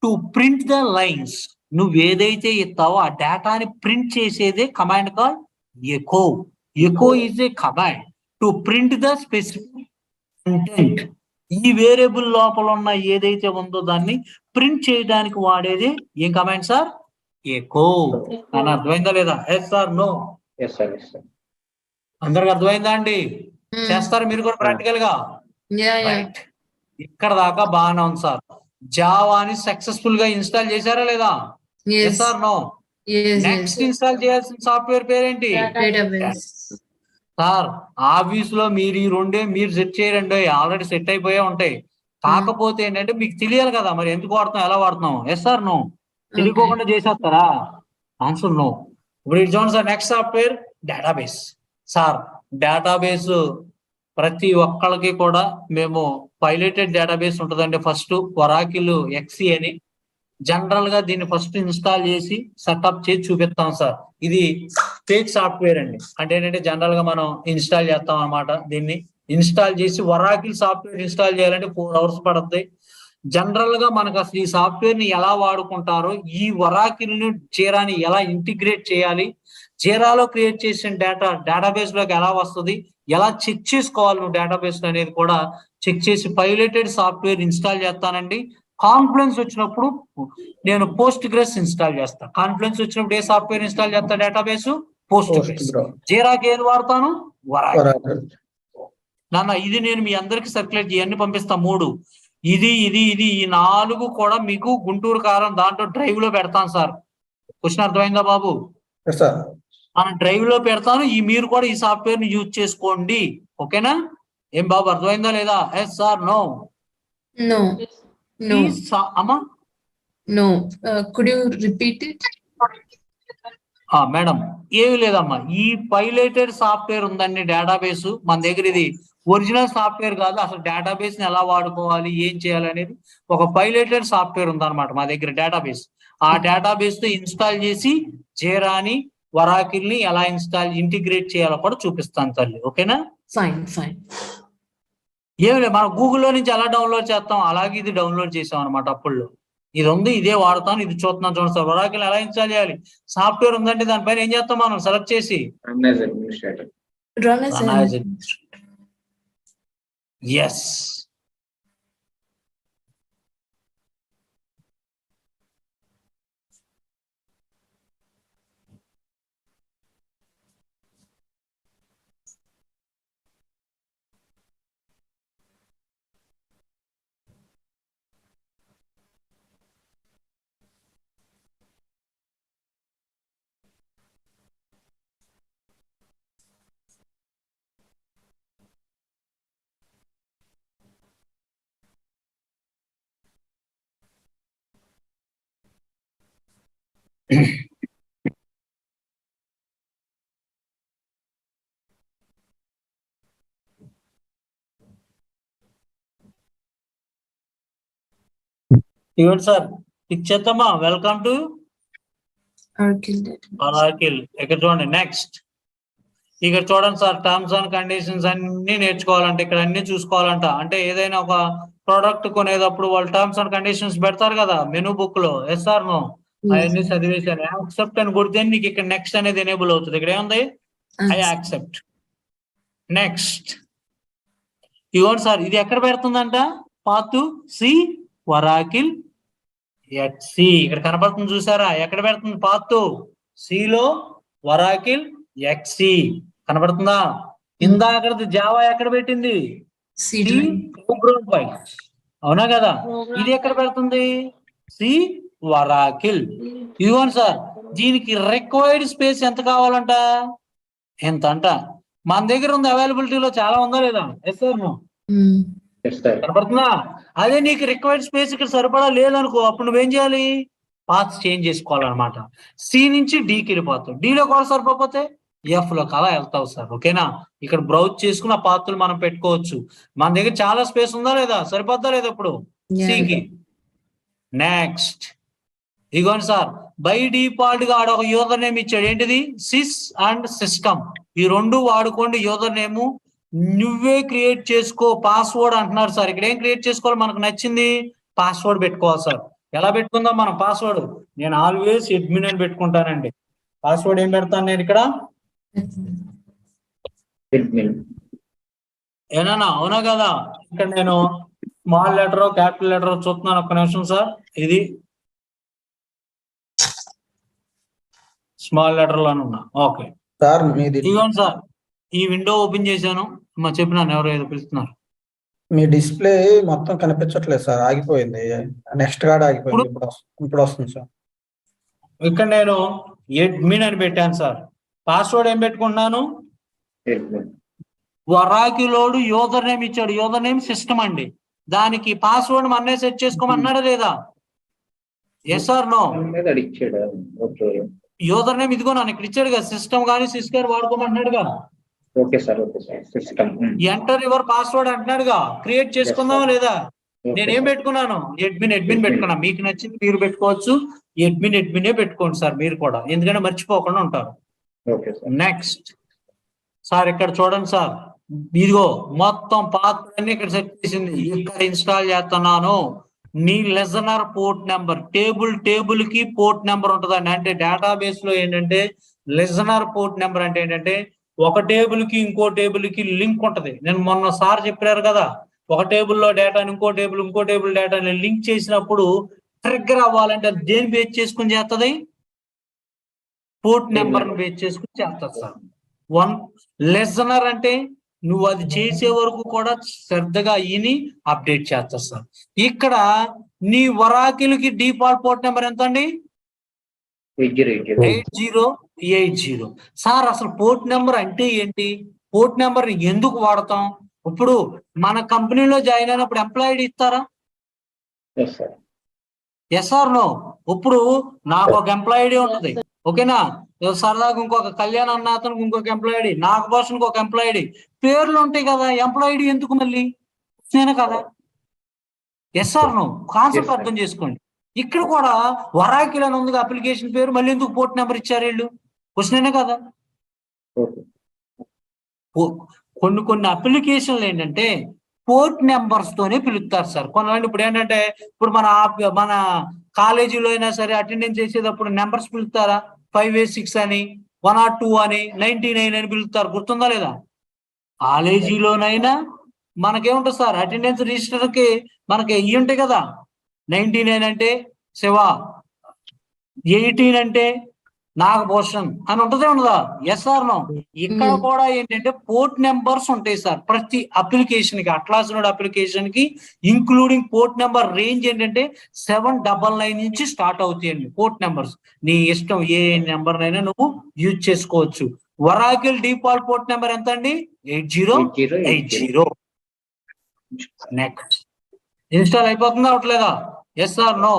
టు ప్రింట్ ద లైన్స్. నువ్వు ఏదైతే ఇస్తావో ఆ డేటాని ప్రింట్ చేసేదే command call echo. Echo is a command to print the specific content. ఈ వేరియబుల్ లోపల ఉన్న ఏదైతే ఉందో దాన్ని ప్రింట్ చేయడానికి వాడేది ఏం కమాండ్ సార్? ఎకో. అని అర్థమైందా లేదా? Yes sir no? అందరికి అర్థమైందా అండి? చేస్తారు మీరు కూడా ప్రాక్టికల్ గా? రైట్. ఇక్కడ దాకా బాగానే ఉంది సార్. జావాని సక్సెస్ఫుల్ గా ఇన్స్టాల్ చేశారా లేదా? Yes sir no? Next install చేయాల్సిన సాఫ్ట్వేర్ పేరేంటి? సార్ ఆఫీస్ లో మీరు ఈ రెండే మీరు సెట్ చేయరండి, ఆల్రెడీ సెట్ అయిపోయే ఉంటాయి. కాకపోతే ఏంటంటే మీకు తెలియాలి కదా మరి ఎందుకు వాడుతున్నాం, ఎలా వాడుతున్నాం. Yes sir no? తెలియకోకుండా చేసేస్తారా? Answer no. ఇప్పుడు ఇది చూడండి sir, next software database. Sir database ప్రతి ఒక్కళ్ళకి కూడా మేము పైలటెడ్ డేటాబేస్ ఉంటుందండి. ఫస్ట్ ఒరాకిల్ ఎక్సీ అని జనరల్ గా దీన్ని ఫస్ట్ ఇన్స్టాల్ చేసి సెటప్ చేసి చూపిస్తాం సార్. ఇది ఫేక్ సాఫ్ట్వేర్ అండి. అంటే ఏంటంటే జనరల్ గా మనం ఇన్స్టాల్ చేస్తాం అన్నమాట. దీన్ని ఇన్స్టాల్ చేసి ఒరాకిల్ సాఫ్ట్వేర్ ఇన్స్టాల్ చేయాలంటే 4 hours పడుతుంది. జనరల్ గా మనకు అసలు ఈ సాఫ్ట్వేర్ ని ఎలా వాడుకుంటారో, ఈ ఒరాకిల్ ని జీరాని ఎలా ఇంటిగ్రేట్ చేయాలి, జీరాలో క్రియేట్ చేసిన డేటాబేస్ లోకి ఎలా వస్తుంది, ఎలా చెక్ చేసుకోవాలి నువ్వు డేటాబేస్ అనేది కూడా చెక్ చేసి పైలటెడ్ సాఫ్ట్వేర్ ఇన్స్టాల్ చేస్తానండి. కాన్ఫిడెన్స్ వచ్చినప్పుడు నేను పోస్ట్ గ్రెస్ ఇన్స్టాల్ చేస్తాను. కాన్ఫిడెన్స్ వచ్చినప్పుడు ఏ సాఫ్ట్వేర్ ఇన్స్టాల్ చేస్తా? Database Postgres. జీరాకి ఏది వాడతాను? ఒరాకిల్. నాన్న ఇది నేను మీ అందరికి సర్క్యులేట్ ఇవన్నీ పంపిస్తా. 3 ఇది ఈ 4 కూడా మీకు గుంటూరు కారం దాంట్లో డ్రైవ్ లో పెడతాను సార్. క్వశ్చన్ అర్థమైందా బాబు? మనం డ్రైవ్ లో పెడతాను. మీరు కూడా ఈ సాఫ్ట్వేర్ ని యూజ్ చేసుకోండి. ఓకేనా? ఏం బాబు అర్థమైందా లేదా? Yes sir no? అమ్మా No. Could you repeat it? Madam ఏమి లేదమ్మా, ఈ పైలటెడ్ సాఫ్ట్వేర్ ఉందండి డేటాబేస్ మన దగ్గర. ఇది ఒరిజినల్ సాఫ్ట్వేర్ కాదు. అసలు డేటాబేస్ ని ఎలా వాడుకోవాలి, ఏం చేయాలి అనేది ఒక పైలటెడ్ సాఫ్ట్వేర్ ఉందన్నమాట మా దగ్గర డేటాబేస్. ఆ డేటాబేస్ తో ఇన్స్టాల్ చేసి జీరాని ఒరాకిల్ ని ఎలా ఇంటిగ్రేట్ చేయాలో కూడా చూపిస్తాను తల్లి. ఓకేనా? Fine. ఏమి లేదు, మనం గూగుల్లో నుంచి ఎలా డౌన్లోడ్ చేస్తాం అలాగే ఇది డౌన్లోడ్ చేసాం అనమాట. అప్పుడు ఇది ఉంది, ఇదే వాడతాను, ఇది చూస్తున్నాను. చూడండి సార్, ఒరాకిల్ ఎలా ఇన్స్టాల్ చేయాలి. సాఫ్ట్వేర్ ఉందంటే దానిపైన ఏం చేస్తాం మనం? సెలెక్ట్ చేసి Run as ఎస్. ఇవ్వండి సార్, పిక్ చేద్దామా? Welcome to Oracle database. Oracle. ఇక్కడ చూడండి నెక్స్ట్. ఇక్కడ చూడండి సార్, టర్మ్స్ అండ్ కండిషన్స్ అన్ని నేర్చుకోవాలంటే ఇక్కడ అన్ని చూసుకోవాలంట. అంటే ఏదైనా ఒక ప్రోడక్ట్ కొనేటప్పుడు వాళ్ళు టర్మ్స్ అండ్ కండిషన్స్ పెడతారు కదా మెనూ బుక్ లో, ఎస్ఆర్ నో అవన్నీ చదివేశాను. యాక్సెప్ట్ అని కొడితే నీకు ఇక్కడ నెక్స్ట్ అనేది ఎనేబుల్ అవుతుంది. ఇక్కడ ఏముంది? I accept. నెక్స్ట్ ఇవ్వండి సార్, ఇది ఎక్కడ పెడుతుందంట? Path C వరాకిల్ ఎక్సి. ఇక్కడ కనపడుతుంది చూసారా? ఎక్కడ పెడుతుంది? పాత్ సిలో వరాకిల్ ఎక్సి కనపడుతుందా? ఇందాకది జావా ఎక్కడ పెట్టింది? సి ప్రోగ్రామ్ ఫైల్, అవునా కదా? ఇది ఎక్కడ పెడుతుంది? C Oracle. ఇదిగోండి సార్, దీనికి రిక్వైర్డ్ స్పేస్ ఎంత కావాలంట? ఎంత అంట? మన దగ్గర ఉంది అవైలబిలిటీలో చాలా ఉందా లేదా? ఎస్ సార్ నో కనపడుతుందా? అదే నీకు రిక్వైర్డ్ స్పేస్ ఇక్కడ సరిపడా లేదనుకో, అప్పుడు నువ్వేం చేయాలి? పాత్ చేంజ్ చేసుకోవాలన్నమాట. సి నుంచి డికి వెళ్ళిపోతావు. డిలో కూడా సరిపోతే ఎఫ్ లో అలా వెళ్తావు సార్. ఓకేనా? ఇక్కడ బ్రౌజ్ చేసుకున్న పాత్రలు మనం పెట్టుకోవచ్చు. మన దగ్గర చాలా స్పేస్ ఉందా లేదా? సరిపోద్దా లేదా ఇప్పుడు సికి? నెక్స్ట్ ఇదిగోండి సార్, బై డిఫాల్ట్ గా ఆడ ఒక యూజర్ నేమ్ ఇచ్చాడు. ఏంటిది? Sys and system. ఈ రెండు వాడుకోండి యూజర్ నేమ్. నువ్వే క్రియేట్ చేసుకో. పాస్వర్డ్ అంటున్నారు సార్. ఇక్కడ ఏం క్రియేట్ చేసుకోవాలి? మనకు నచ్చింది పాస్వర్డ్ పెట్టుకోవాలి సార్. ఎలా పెట్టుకుందాం మనం పాస్వర్డ్? నేను ఆల్వేస్ అడ్మిన్ అని పెట్టుకుంటానండి. పాస్వర్డ్ ఏం పెడతాను నేను ఇక్కడ? ఏనా? అవునా కదా? ఇక్కడ నేను స్మాల్ లెటర్ క్యాపిటల్ లెటర్ చూస్తున్నాను. ఒక్క నిమిషం సార్. ఇది స్మాల్ లెటర్ లోనే ఉన్నా. ఓకే సార్ మీది ఇదిగోండి సార్, ఈ విండో ఓపెన్ చేశాను. మా చెప్పినాను, ఎవరో ఏదో పిలుస్తున్నారు. మీ డిస్ప్లే మొత్తం కనిపించట్లేదు సార్, ఆగిపోయింది. నెక్స్ట్ కార్డ్ ఆగిపోయింది. ఇప్పుడు వస్తుంది సార్. ఇక్కడ నేను అడ్మిన్ అని పెట్టాను సార్. పాస్వర్డ్ ఏం పెట్టుకుంటున్నాను? వరాకిలోడు యూజర్ నేమ్ ఇచ్చాడు. యూజర్ నేమ్ సిస్టమ్ అండి. దానికి పాస్వర్డ్ మన్నే సెట్ చేసుకోమన్నాడా లేదా? Yes or no? User name ఇదిగో నన్ను ఇక్కడ ఇచ్చాడు కదా, సిస్టమ్ కానీ సిస్టర్ వాడుకోమన్నాడుగా. ఎంటర్ యువర్ పాస్వర్డ్ అంటున్నాడుగా. క్రియేట్ చేసుకుందామా లేదా? నేనేం పెట్టుకున్నాను? అడ్మిన్ పెట్టుకున్నా. మీకు నచ్చింది మీరు పెట్టుకోవచ్చు. అడ్మినే పెట్టుకోండి సార్ మీరు కూడా, ఎందుకంటే మర్చిపోకుండా ఉంటారు. నెక్స్ట్ సార్, ఇక్కడ చూడండి సార్, ఇదిగో మొత్తం పాత్రలన్నీ ఇక్కడ సెట్ చేసింది. ఇక్కడ ఇన్స్టాల్ చేస్తున్నాను. నీ లిజనర్ పోర్ట్ నెంబర్, టేబుల్ కి పోర్ట్ నెంబర్ ఉంటుందండి. అంటే డేటాబేస్ లో ఏంటంటే లిజనర్ పోర్ట్ నెంబర్ అంటే ఏంటంటే ఒక టేబుల్ కి ఇంకో టేబుల్ కి లింక్ ఉంటది. నేను మొన్న సార్ చెప్పారు కదా, ఒక టేబుల్లో డేటాని ఇంకో టేబుల్ డేటాని లింక్ చేసినప్పుడు ట్రిగ్గర్ అవ్వాలంటే దేని బేస్ చేసుకుని చేస్తుంది? పోర్ట్ నెంబర్ ని బేస్ చేసుకుని చేస్తుంది సార్. వన్ లిజనర్ అంటే నువ్వు అది చేసే వరకు కూడా శ్రద్ధగా ఇని అప్డేట్ చేస్తారు సార్. ఇక్కడ నీ వరాకిల్కి డిఫాల్ట్ పోర్ట్ నెంబర్ ఎంత అండి? 8080. సార్ అసలు పోర్ట్ నెంబర్ అంటే ఏంటి? పోర్ట్ నెంబర్ ఎందుకు వాడతాం? ఇప్పుడు మన కంపెనీలో జాయిన్ అయినప్పుడు ఎంప్లాయీ ఇస్తారా? Yes or no? ఇప్పుడు నాకు ఒక ఎంప్లాయీ ఉంటుంది. ఓకేనా? సరదాగా ఇంకొక కళ్యాణ్ అన్న అతనికి ఇంకొక ఎంప్లాయీ, నాకు భాషకు ఒక ఎంప్లాయీ. పేర్లు ఉంటాయి కదా, ఎంప్లాయీ ఎందుకు మళ్ళీ? నేను కదా. Yes or no? కాన్సెప్ట్ అర్థం చేసుకోండి. ఇక్కడ కూడా వరాకిల్ అని ఉంది అప్లికేషన్ పేరు, మళ్ళీ ఎందుకు పోర్ట్ నెంబర్ ఇచ్చారు వీళ్ళు? క్వశ్చన్ కదా. కొన్ని అప్లికేషన్లు ఏంటంటే పోర్ట్ నెంబర్స్ తోనే పిలుస్తారు సార్. కొంతమంది ఇప్పుడు ఏంటంటే, ఇప్పుడు మన కాలేజీలో అయినా సరే అటెండెన్స్ చేసేటప్పుడు నెంబర్స్ పిలుస్తారా? 5A6 అని, 102 అని, 99 అని పిలుస్తారు. గుర్తుందా లేదా? కాలేజీలోనైనా మనకేముంటుంది సార్, అటెండెన్స్ రిజిస్టర్ కి మనకి ఇవి ఉంటాయి కదా. 99 అంటే శివ, 18 అంటే నాగభూషణ్ అని ఉంటుందే ఉండదా? Yes or no? ఇక్కడ కూడా ఏంటంటే పోర్ట్ నెంబర్స్ ఉంటాయి సార్ ప్రతి అప్లికేషన్ కి. అట్లాస్ నోడ్ అప్లికేషన్ కి ఇంక్లూడింగ్ పోర్ట్ నెంబర్ రేంజ్ ఏంటంటే 799 నుంచి స్టార్ట్ అవుతాయండి పోర్ట్ నెంబర్స్. నీ ఇష్టం, ఏ నెంబర్ అయినా నువ్వు యూజ్ చేసుకోవచ్చు. వరాకిల్ డిఫాల్ట్ పోర్ట్ నెంబర్ ఎంత అండి? 8080. నెక్స్ట్ ఇన్స్టాల్ అయిపోతుందా అవట్లేదా? Yes or no?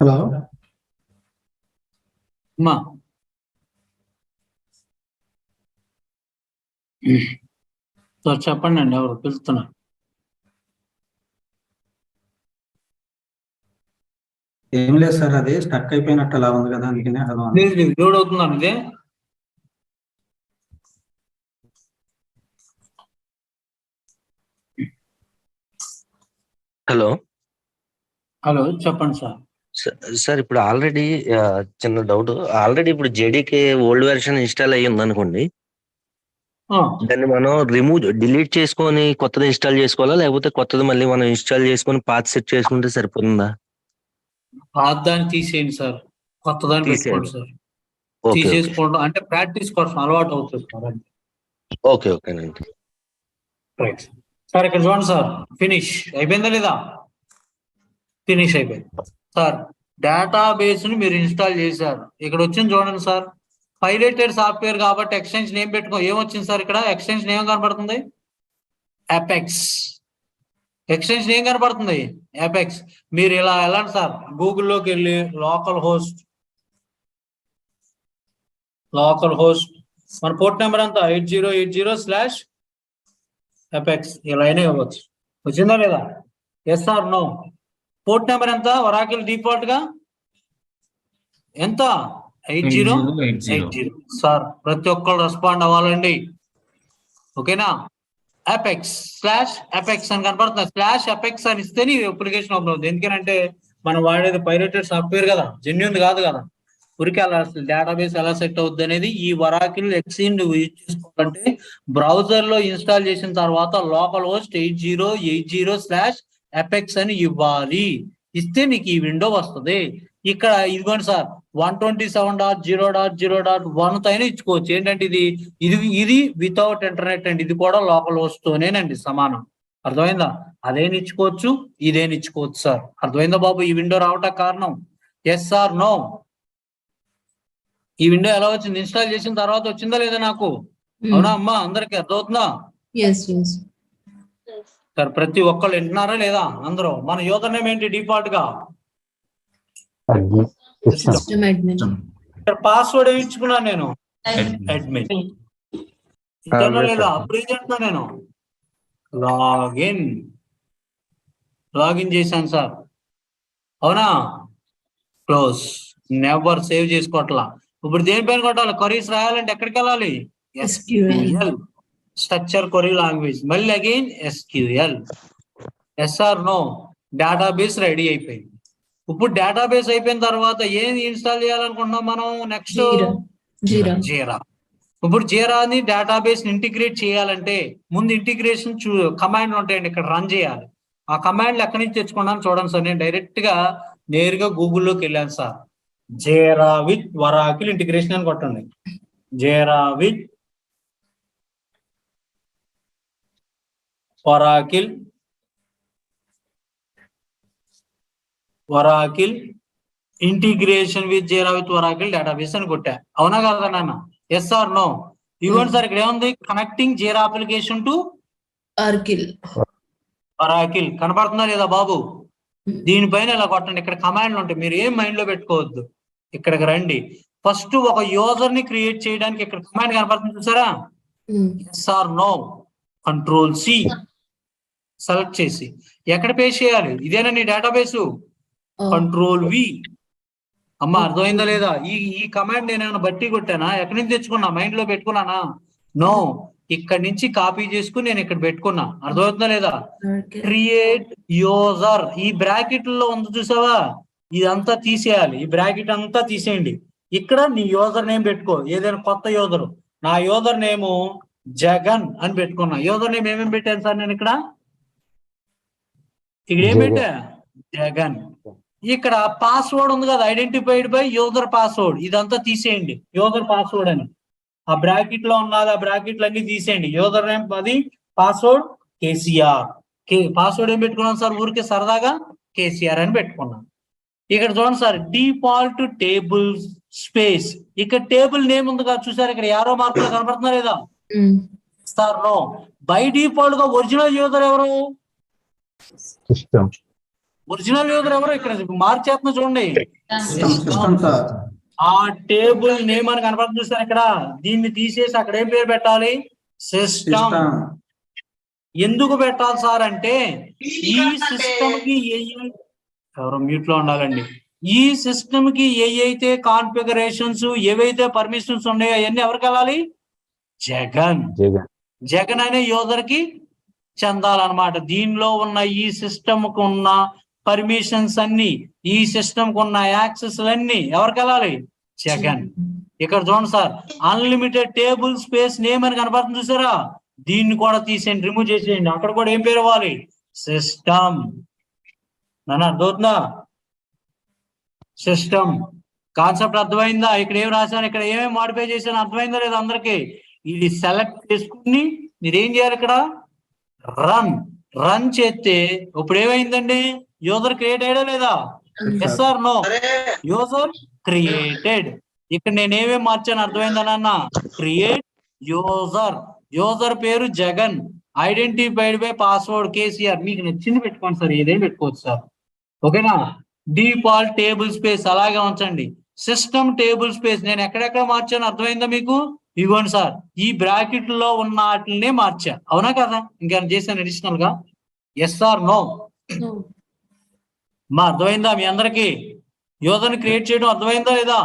హలో, అమ్మా సార్ చెప్పండి అండి, ఎవరు పిలుస్తున్నారు? ఏం లేదు సార్, అది స్టక్ అయిపోయినట్టు అలా ఉంది కదా, అందుకనే హలో అన్నా. లేదు లేదు, లోడ్ అవుతున్నాను ఇదే. హలో హలో చెప్పండి సార్. సార్ ఇప్పుడు ఆల్రెడీ చిన్న డౌట్. ఆల్రెడీ ఇప్పుడు జేడీకే ఓల్డ్ వెర్షన్ ఇన్స్టాల్ అయ్యి ఉంది అనుకోండి, దాన్ని మనం డిలీట్ చేసుకొని కొత్తది ఇన్స్టాల్ చేసుకోవాలా, లేకపోతే కొత్తది మళ్ళీ మనం ఇన్స్టాల్ చేసుకొని పాత సెట్ చేసుకుంటే సరిపోతుందా? పాత దాన్ని తీసేయండి సార్, కొత్త దాన్ని పెట్టుకోండి సార్. తీసేసుకోవడం అంటే ప్రాక్టీస్ కోసం అలవాటు అవుతుంది సార్. ఓకే ఓకేనండి. రైట్ సార్, ఇక్కడ చూడండి సార్, ఫినిష్ అయిపోయిందా లేదా? ఫినిష్ అయిపోయింది సార్. డేటాబేస్ ని మీరు ఇన్స్టాల్ చేశారు, ఇక్కడ వచ్చింది చూడండి సార్, పైరేటెడ్ సాఫ్ట్వేర్ కాబట్టి ఎక్స్టెన్షన్ నేమ్ పెట్టుకో. ఏమొచ్చింది సార్ ఇక్కడ? ఎక్స్టెన్షన్ ఏం కనబడుతుంది? అపెక్స్. ఎక్స్టెన్షన్ ఏం కనబడుతుంది? అపెక్స్. మీరు ఇలా వెళ్ళండి సార్, గూగుల్లోకి వెళ్ళి లోకల్ హోస్ట్ మన పోర్ట్ నెంబర్ అంతా 8080/apex ఇలా అయినా ఇవ్వచ్చు. వచ్చిందా లేదా? Yes or no? Port number ఎంత ఒరాకిల్ డిఫాల్ట్ గా? ఎంత? 8080. సార్ ప్రతి ఒక్కరు రెస్పాండ్ అవ్వాలండి, ఓకేనా? apex/apex అని కనపడుతుంది. /apex అని ఇస్తేనే అప్లికేషన్ ఓపెన్ అవుతుంది. ఎందుకంటే మనం వాడేది పైరేటెడ్ సాఫ్ట్వేర్ కదా, జెన్యూన్ కాదు కదా. ఊరికే అలా డేటాబేస్ ఎలా సెట్ అవుద్ది అనేది ఈ వరాకిల్ ఎక్స్చేంజ్ యూజ్ చేసుకోవాలంటే బ్రౌజర్ లో ఇన్స్టాల్ చేసిన తర్వాత లోకల్ హోస్ట్ 8080/apex అని ఇవ్వాలి. ఇస్తే నీకు ఈ విండో వస్తుంది. ఇక్కడ ఇదిగోండి సార్, 127.0.0.1 అయినా ఇచ్చుకోవచ్చు. ఏంటంటే ఇది వితౌట్ ఇంటర్నెట్ అండి, ఇది కూడా లోకల్ హోస్ట్ తోనేనండి సమానం. అర్థమైందా? అదేని ఇచ్చుకోవచ్చు, ఇదేని ఇచ్చుకోవచ్చు సార్. అర్థమైందా బాబు ఈ విండో రావటానికి కారణం? Yes or no? ఈ విండో ఎలా వచ్చింది? ఇన్స్టాల్ చేసిన తర్వాత వచ్చిందా లేదా నాకు? అవునా అమ్మా? అందరికి అర్థమవుతుందా సార్? ప్రతి ఒక్కళ్ళు వింటున్నారా లేదా అందరూ? మన యూజర్ నేమ్ ఏంటి డిఫాల్ట్ గా? పాస్వర్డ్ ఏమి ఇచ్చుకున్నాను నేను? అడ్మిన్. ఇంటర్నో లేదా? అప్పుడు ఏం చేస్తున్నా నేను? లాగిన్ చేశాను సార్, అవునా? క్లోజ్. నెవర్ సేవ్ చేసుకోవట్లా. ఇప్పుడు దేనిపైన కొట్టాలి? క్వరీస్ రాయాలంటే ఎక్కడికి వెళ్ళాలి? SQL, structure query language. మళ్ళీ again SQL. Yes or no? Database ready అయిపోయింది. ఇప్పుడు డేటాబేస్ అయిపోయిన తర్వాత ఏం ఇన్స్టాల్ చేయాలనుకుంటున్నాం మనం? Next Jira. ఇప్పుడు జీరాని డేటాబేస్ ఇంటిగ్రేట్ చేయాలంటే ముందు ఇంటిగ్రేషన్ కమాండ్ ఉంటాయండి, ఇక్కడ రన్ చేయాలి. ఆ కమాండ్లు ఎక్కడి నుంచి తెచ్చుకున్నాను చూడండి సార్. నేను నేరుగా గూగుల్లోకి వెళ్ళాను sir. Jira with Oracle integration అని కొట్టండి. Jira with Oracle integration with Jira with Oracle database అని కొట్టా. అవునా కదా నాన్న? Yes or no? ఇవ్వండి సార్, ఇక్కడ ఏముంది? Connecting Jira application to Oracle కనపడుతుందా లేదా బాబు? దీనిపైన ఇలా కొట్టండి. ఇక్కడ కమాండ్లు ఉంటాయి, మీరు ఏం మైండ్ లో పెట్టుకోవద్దు. ఇక్కడికి రండి. ఫస్ట్ ఒక యూజర్ ని క్రియేట్ చేయడానికి ఇక్కడ కమాండ్ కనపడుతుంది చూసారా, yes or no, control C select చేసి ఎక్కడ పేస్ట్ చేయాలి, ఇదేనా నీ డేటాబేస్, కంట్రోల్ వి. అమ్మా అర్థమైందా లేదా? ఈ కమాండ్ నేను బట్టి కొట్టానా, ఎక్కడి నుంచి తెచ్చుకున్నా, మైండ్ లో పెట్టుకున్నానా? నో, ఇక్కడ నుంచి కాపీ చేసుకుని నేను ఇక్కడ పెట్టుకున్నా. అర్థమవుతుందా లేదా? క్రియేట్ యూజర్, ఈ బ్రాకెట్ లో ఉంది చూసావా, ఇదంతా తీసేయాలి. ఈ బ్రాకెట్ అంతా తీసేయండి. ఇక్కడ నీ యూజర్ నేమ్ పెట్టుకో, ఏదైనా కొత్త యూజర్. నా యూజర్ నేమ్ జగన్ అని పెట్టుకున్నా. యూజర్ నేమ్ ఏమేమి పెట్టాను సార్ నేను ఇక్కడ ఏం పెట్టా, జగన్. ఇక్కడ పాస్వర్డ్ ఉంది కదా, ఐడెంటిఫైడ్ బై యూజర్ పాస్వర్డ్, ఇదంతా తీసేయండి. యూజర్ పాస్వర్డ్ అని ఆ బ్రాకెట్ లో ఉన్నది, ఆ బ్రాకెట్లు అన్ని తీసేయండి. యూజర్ నేమ్ అది, పాస్వర్డ్ కేసీఆర్. పాస్వర్డ్ ఏం పెట్టుకున్నాం సార్, ఊరికే సరదాగా కేసీఆర్ అని పెట్టుకున్నాం. ఇక్కడ చూడండి సార్, డిఫాల్ట్ టేబుల్ స్పేస్, ఇక్కడ టేబుల్ నేమ్ ఉంది కదా చూసారు, ఇక్కడ యారో మార్కులు కనపడుతున్నా లేదా సార్? నో, బై డిఫాల్ట్ గా ఒరిజినల్ యూజర్ ఎవరు, ఒరిజినల్ యూజర్ ఎవరు, ఇక్కడ మార్చేస్తున్నా చూడండి. ఆ టేబుల్ నేమ్ అని కనపడుతుంది చూసారు ఇక్కడ, దీన్ని తీసేసి అక్కడ ఏం పేరు పెట్టాలి, సిస్టమ్. ఎందుకు పెట్టాలి సార్ అంటే, ఈ సిస్టమ్ కి ఎవరు మ్యూట్ లో ఉండాలండి, ఈ సిస్టమ్ కి ఏవైతే కాన్ఫిగరేషన్స్, ఏవైతే పర్మిషన్స్ ఉన్నాయో అవన్నీ ఎవరికి వెళ్ళాలి, జగన్. జగన్ అనే యూజర్ కి చెందాలన్నమాట. దీనిలో ఉన్న ఈ సిస్టమ్ కు ఉన్న పర్మిషన్స్ అన్ని, ఈ సిస్టమ్ కు ఉన్న యాక్సెస్ అన్ని ఎవరికి వెళ్ళాలి, జగన్. ఇక్కడ చూడండి sir, unlimited table space name అని కనపడుతుంది చూసారా, దీన్ని కూడా తీసేయండి, రిమూవ్ చేసేయండి. అక్కడ కూడా ఏం పేరు ఇవ్వాలి, సిస్టమ్. నన్ను అర్థమవుతుందా, సిస్టమ్ కాన్సెప్ట్ అర్థమైందా? ఇక్కడ ఏం రాశాను, ఇక్కడ ఏమేమి మాడిఫై చేశాను అర్థమైందా లేదా అందరికి? ఇది సెలెక్ట్ చేసుకుని మీరు ఏం చేయాలి, ఇక్కడ రన్ చేస్తే ఇప్పుడు ఏమైందండి, యూజర్ క్రియేట్ అయ్యాడా లేదా, yes or no, user created. ఇక్కడ నేను ఏమేమి మార్చాను అర్థమైందనన్నా, క్రియేట్ యూజర్, యూజర్ పేరు Jagan, identified by password KCR. మీకు నచ్చింది పెట్టుకోండి సార్, ఏదేం పెట్టుకోవచ్చు సార్, ఓకేనా? డిఫాల్ట్ టేబుల్ స్పేస్ అలాగే ఉంచండి. సిస్టమ్ టేబుల్ స్పేస్ నేను ఎక్కడెక్కడ మార్చాను అర్థమైందా మీకు? ఇవ్వండి సార్, ఈ బ్రాకెట్ లో ఉన్న వాటినే మార్చా, అవునా కదా? ఇంకేమైనా చేశాను అడిషనల్ గా, ఎస్ ఆర్ నో? మా అర్థమైందా మీ అందరికి? యూజర్ ని క్రియేట్ చేయడం అర్థమైందా లేదా?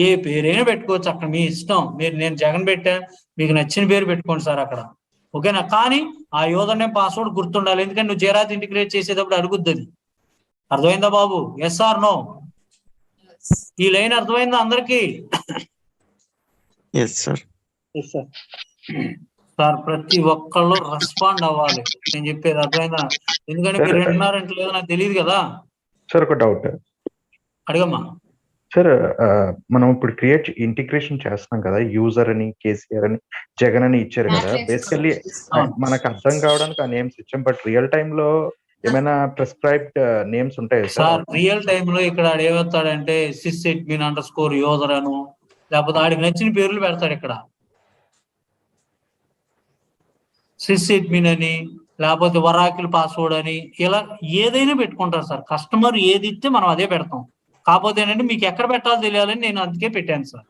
ఏ పేరైనా పెట్టుకోవచ్చు, అక్కడ మీ ఇష్టం. నేను జగన్ పెట్టా, మీకు నచ్చిన పేరు పెట్టుకోండి సార్ అక్కడ, ఓకేనా? కానీ ఆ యూజర్ నేమ్ పాస్వర్డ్ గుర్తుండాలి, ఎందుకంటే నువ్వు జెరాత్ ఇంటిగ్రేట్ చేసేటప్పుడు అడుగుద్ది అది. అర్థమైందా బాబు? Yes or no? ఈ లైన్ అర్థమైందా అందరికి? సార్ ప్రతి ఒక్కళ్ళు రెస్పాండ్ అవ్వాలి, నేను చెప్పేది అర్థమైందా? ఎందుకంటే మీరు వింటున్నారంటే లేదో నాకు తెలియదు కదా సార్. ఒక డౌట్ అడిగమ్మా సార్. మనం ఇప్పుడు క్రియేట్ ఇంటిగ్రేషన్ చేస్తున్నాం కదా, యూజర్ అని, కేసీఆర్ అని, జగన్ అని ఇచ్చారు కదా. బేసికల్లీ మనకు అర్థం కావడానికి ఆ నేమ్స్ ఇచ్చాం, బట్ రియల్ టైమ్ లో ఏమైనా ప్రిస్క్రైబ్డ్ నేమ్స్ ఉంటాయి సార్? రియల్ టైమ్ లో ఇక్కడ ఏమవుతాడంటే sysadmin_ యూజర్ అను, లేకపోతే ఆడికి నచ్చిన పేర్లు పెడతాడు. ఇక్కడ sysadmin అని, లేకపోతే వరాకిల్ పాస్వర్డ్ అని, ఇలా ఏదైనా పెట్టుకుంటారు సార్. కస్టమర్ ఏది ఇస్తే మనం అదే పెడతాం. కాకపోతే ఏంటంటే మీకు ఎక్కడ పెట్టాలో తెలియాలని నేను అందుకే పెట్టాను సార్.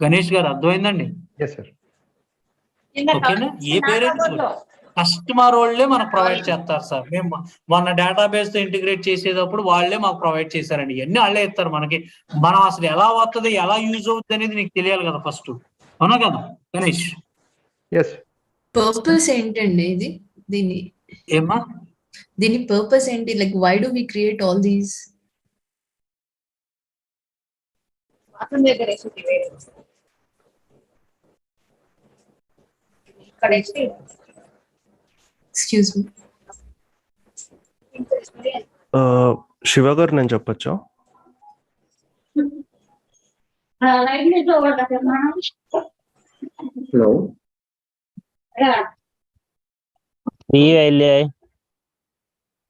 గణేష్ గారు అర్థమైందండి? ఓకేనా? ఏ పేరైనా కస్టమర్ వాళ్ళే మనకు ప్రొవైడ్ చేస్తారు సార్. మేము మొన్న డేటాబేస్ తో ఇంటిగ్రేట్ చేసేటప్పుడు వాళ్ళే మాకు ప్రొవైడ్ చేశారండి. ఇవన్నీ వాళ్ళే ఇస్తారు మనకి. మనం అసలు ఎలా వస్తుంది, ఎలా యూజ్ అవుతుంది అనేది నీకు తెలియాలి కదా ఫస్ట్, అవునా కదా గణేష్? పర్పస్ ఏంటండి ఇది? దీని ఏమా దీని పర్పస్ ఏంటి? Like why do we create all these? Excuse me Shiva గారు, నేను చెప్పొచ్చా? Hello.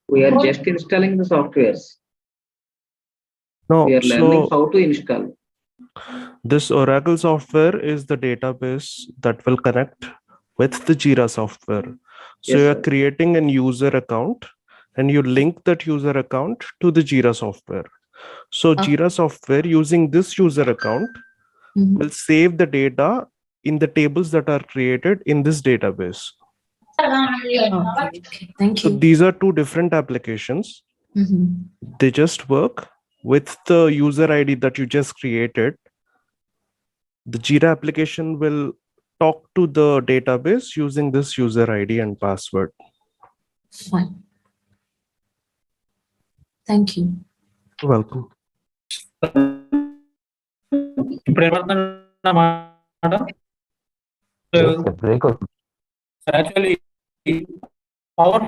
We are just installing the softwares. No, We are learning how to install. This Oracle software is the database that will connect with the Jira software. So Yes, you are sir. creating an user account and you link that user account to the Jira software. So Jira software using this user account will save the data in the tables that are created in this database. Okay. Thank So you. these are two different applications. They just work with the user ID that you just created. The Jira application will talk to the database using this user ID and password. Fine. Thank you. You're welcome. ఇప్పుడు ఏమవుతుందన్నమాట actually power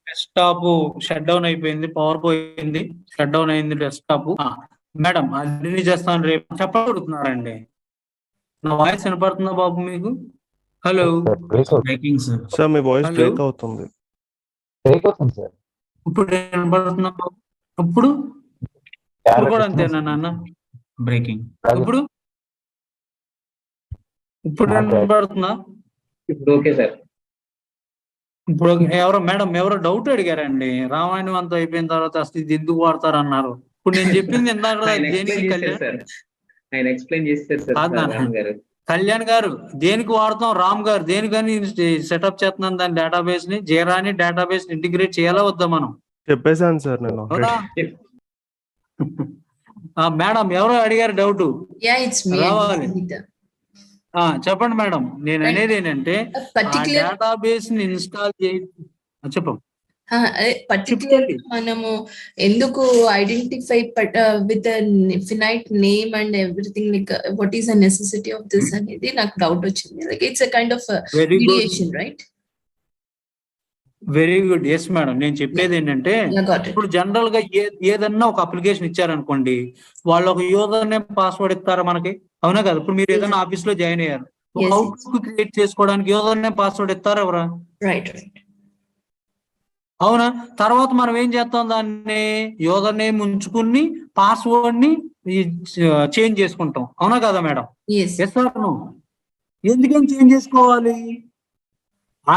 desktop shut down అయిపోయింది, power పోయింది, shut down అయింది desktop. Madam అన్ని చేస్తాను రేపు చెప్పగలుగుతున్నారండి. నా వాయిస్ వినపడుతుందా బాబు మీకు? హలో బ్రేకింగ్ సార్ మీ వాయిస్ బ్రేక్ అవుతుంది. ఇప్పుడు వినపడుతుందా బాబు? ఇప్పుడు కూడా అంతేనా నాన్న? బ్రేకింగ్ ఇప్పుడు వినపడుతుందా? ఇప్పుడు ఓకే సార్. ఇప్పుడు ఎవరో మేడం ఎవరో డౌట్ అడిగారండి, రామాయణం అంతా అయిపోయిన తర్వాత అసలు ఇది ఎందుకు వాడతారు అన్నారు. ఇప్పుడు నేను చెప్పింది ఇందాక దేనికి ఆయన ఎక్స్ప్లెయిన్ చేస్తారు సార్. కళ్యాణ్ గారు దేనికి వాడతాం, రామ్ గారు దేనికని సెటప్ చేస్తున్నాను దాని డేటాబేస్ ని, జీరాని డేటాబేస్ ఇంటిగ్రేట్ చేయాలా వద్దా మనం? చెప్పేశాను సార్ నేను. మేడం ఎవరో అడిగారు డౌట్. రావాలి. చెప్పండి మేడం. నేను అనేది ఏంటంటే డేటాబేస్ ని ఇన్స్టాల్ చేయి చెప్పం. పర్టికులర్ మనము ఎందుకు identify with finite name and everything like what is the necessity of this అనేది నాకు డౌట్ వచ్చింది. Like it's a kind of variation, right? Very good. Yes madam. నేను చెప్పేది ఏంటంటే ఇప్పుడు జనరల్ గా ఏదన్నా ఒక అప్లికేషన్ ఇచ్చారనుకోండి, వాళ్ళు ఒక యూజర్ నేమ్ పాస్వర్డ్ ఇస్తారా మనకి? అవునా కదా? ఇప్పుడు మీరు ఏదైనా ఆఫీస్ లో జాయిన్ అయ్యారు, ఒక అవుట్లుక్ క్రియేట్ చేసుకోవడానికి యూజర్ నేమ్ పాస్వర్డ్ ఇస్తారా ఎవరా? Right right. అవునా? తర్వాత మనం ఏం చేస్తాం, దాన్ని యూజర్ నేమ్ ఉంచుకుని పాస్వర్డ్ ని చేంజ్ చేసుకుంటాం. అవునా కదా మేడం? Yes sir. ఎందుకని చేంజ్ చేసుకోవాలి? ఆ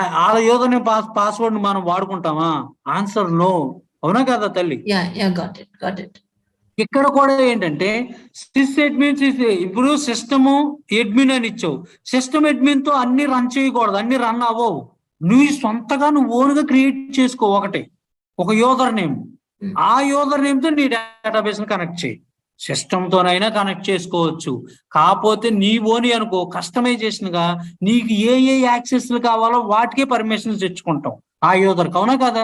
యూజర్ నేమ్ పాస్వర్డ్ మనం వాడుకుంటామా? Answer no. అవునా కదా తల్లి? ఇక్కడ కూడా ఏంటంటే సిస్ అడ్మిన్, ఇప్పుడు సిస్టమ్ అడ్మిన్ అని ఇచ్చావు, సిస్టమ్ అడ్మిన్ తో అన్ని రన్ చేయకూడదు, అన్ని రన్ అవ్వవు. నువ్వు సొంతగా నువ్వు ఓన్ గా క్రియేట్ చేసుకో ఒక యూజర్ నేమ్. ఆ యూజర్ నేమ్ తో నీ డేటాబేస్ ని కనెక్ట్ చేయి. సిస్టమ్ తోనైనా కనెక్ట్ చేసుకోవచ్చు. కాకపోతే నీ ఓని అనుకో, కస్టమైజేషన్ గా నీకు ఏ యాక్సెస్లు కావాలో వాటికే పర్మిషన్స్ తెచ్చుకుంటాం ఆ యూజర్. అవునా కదా?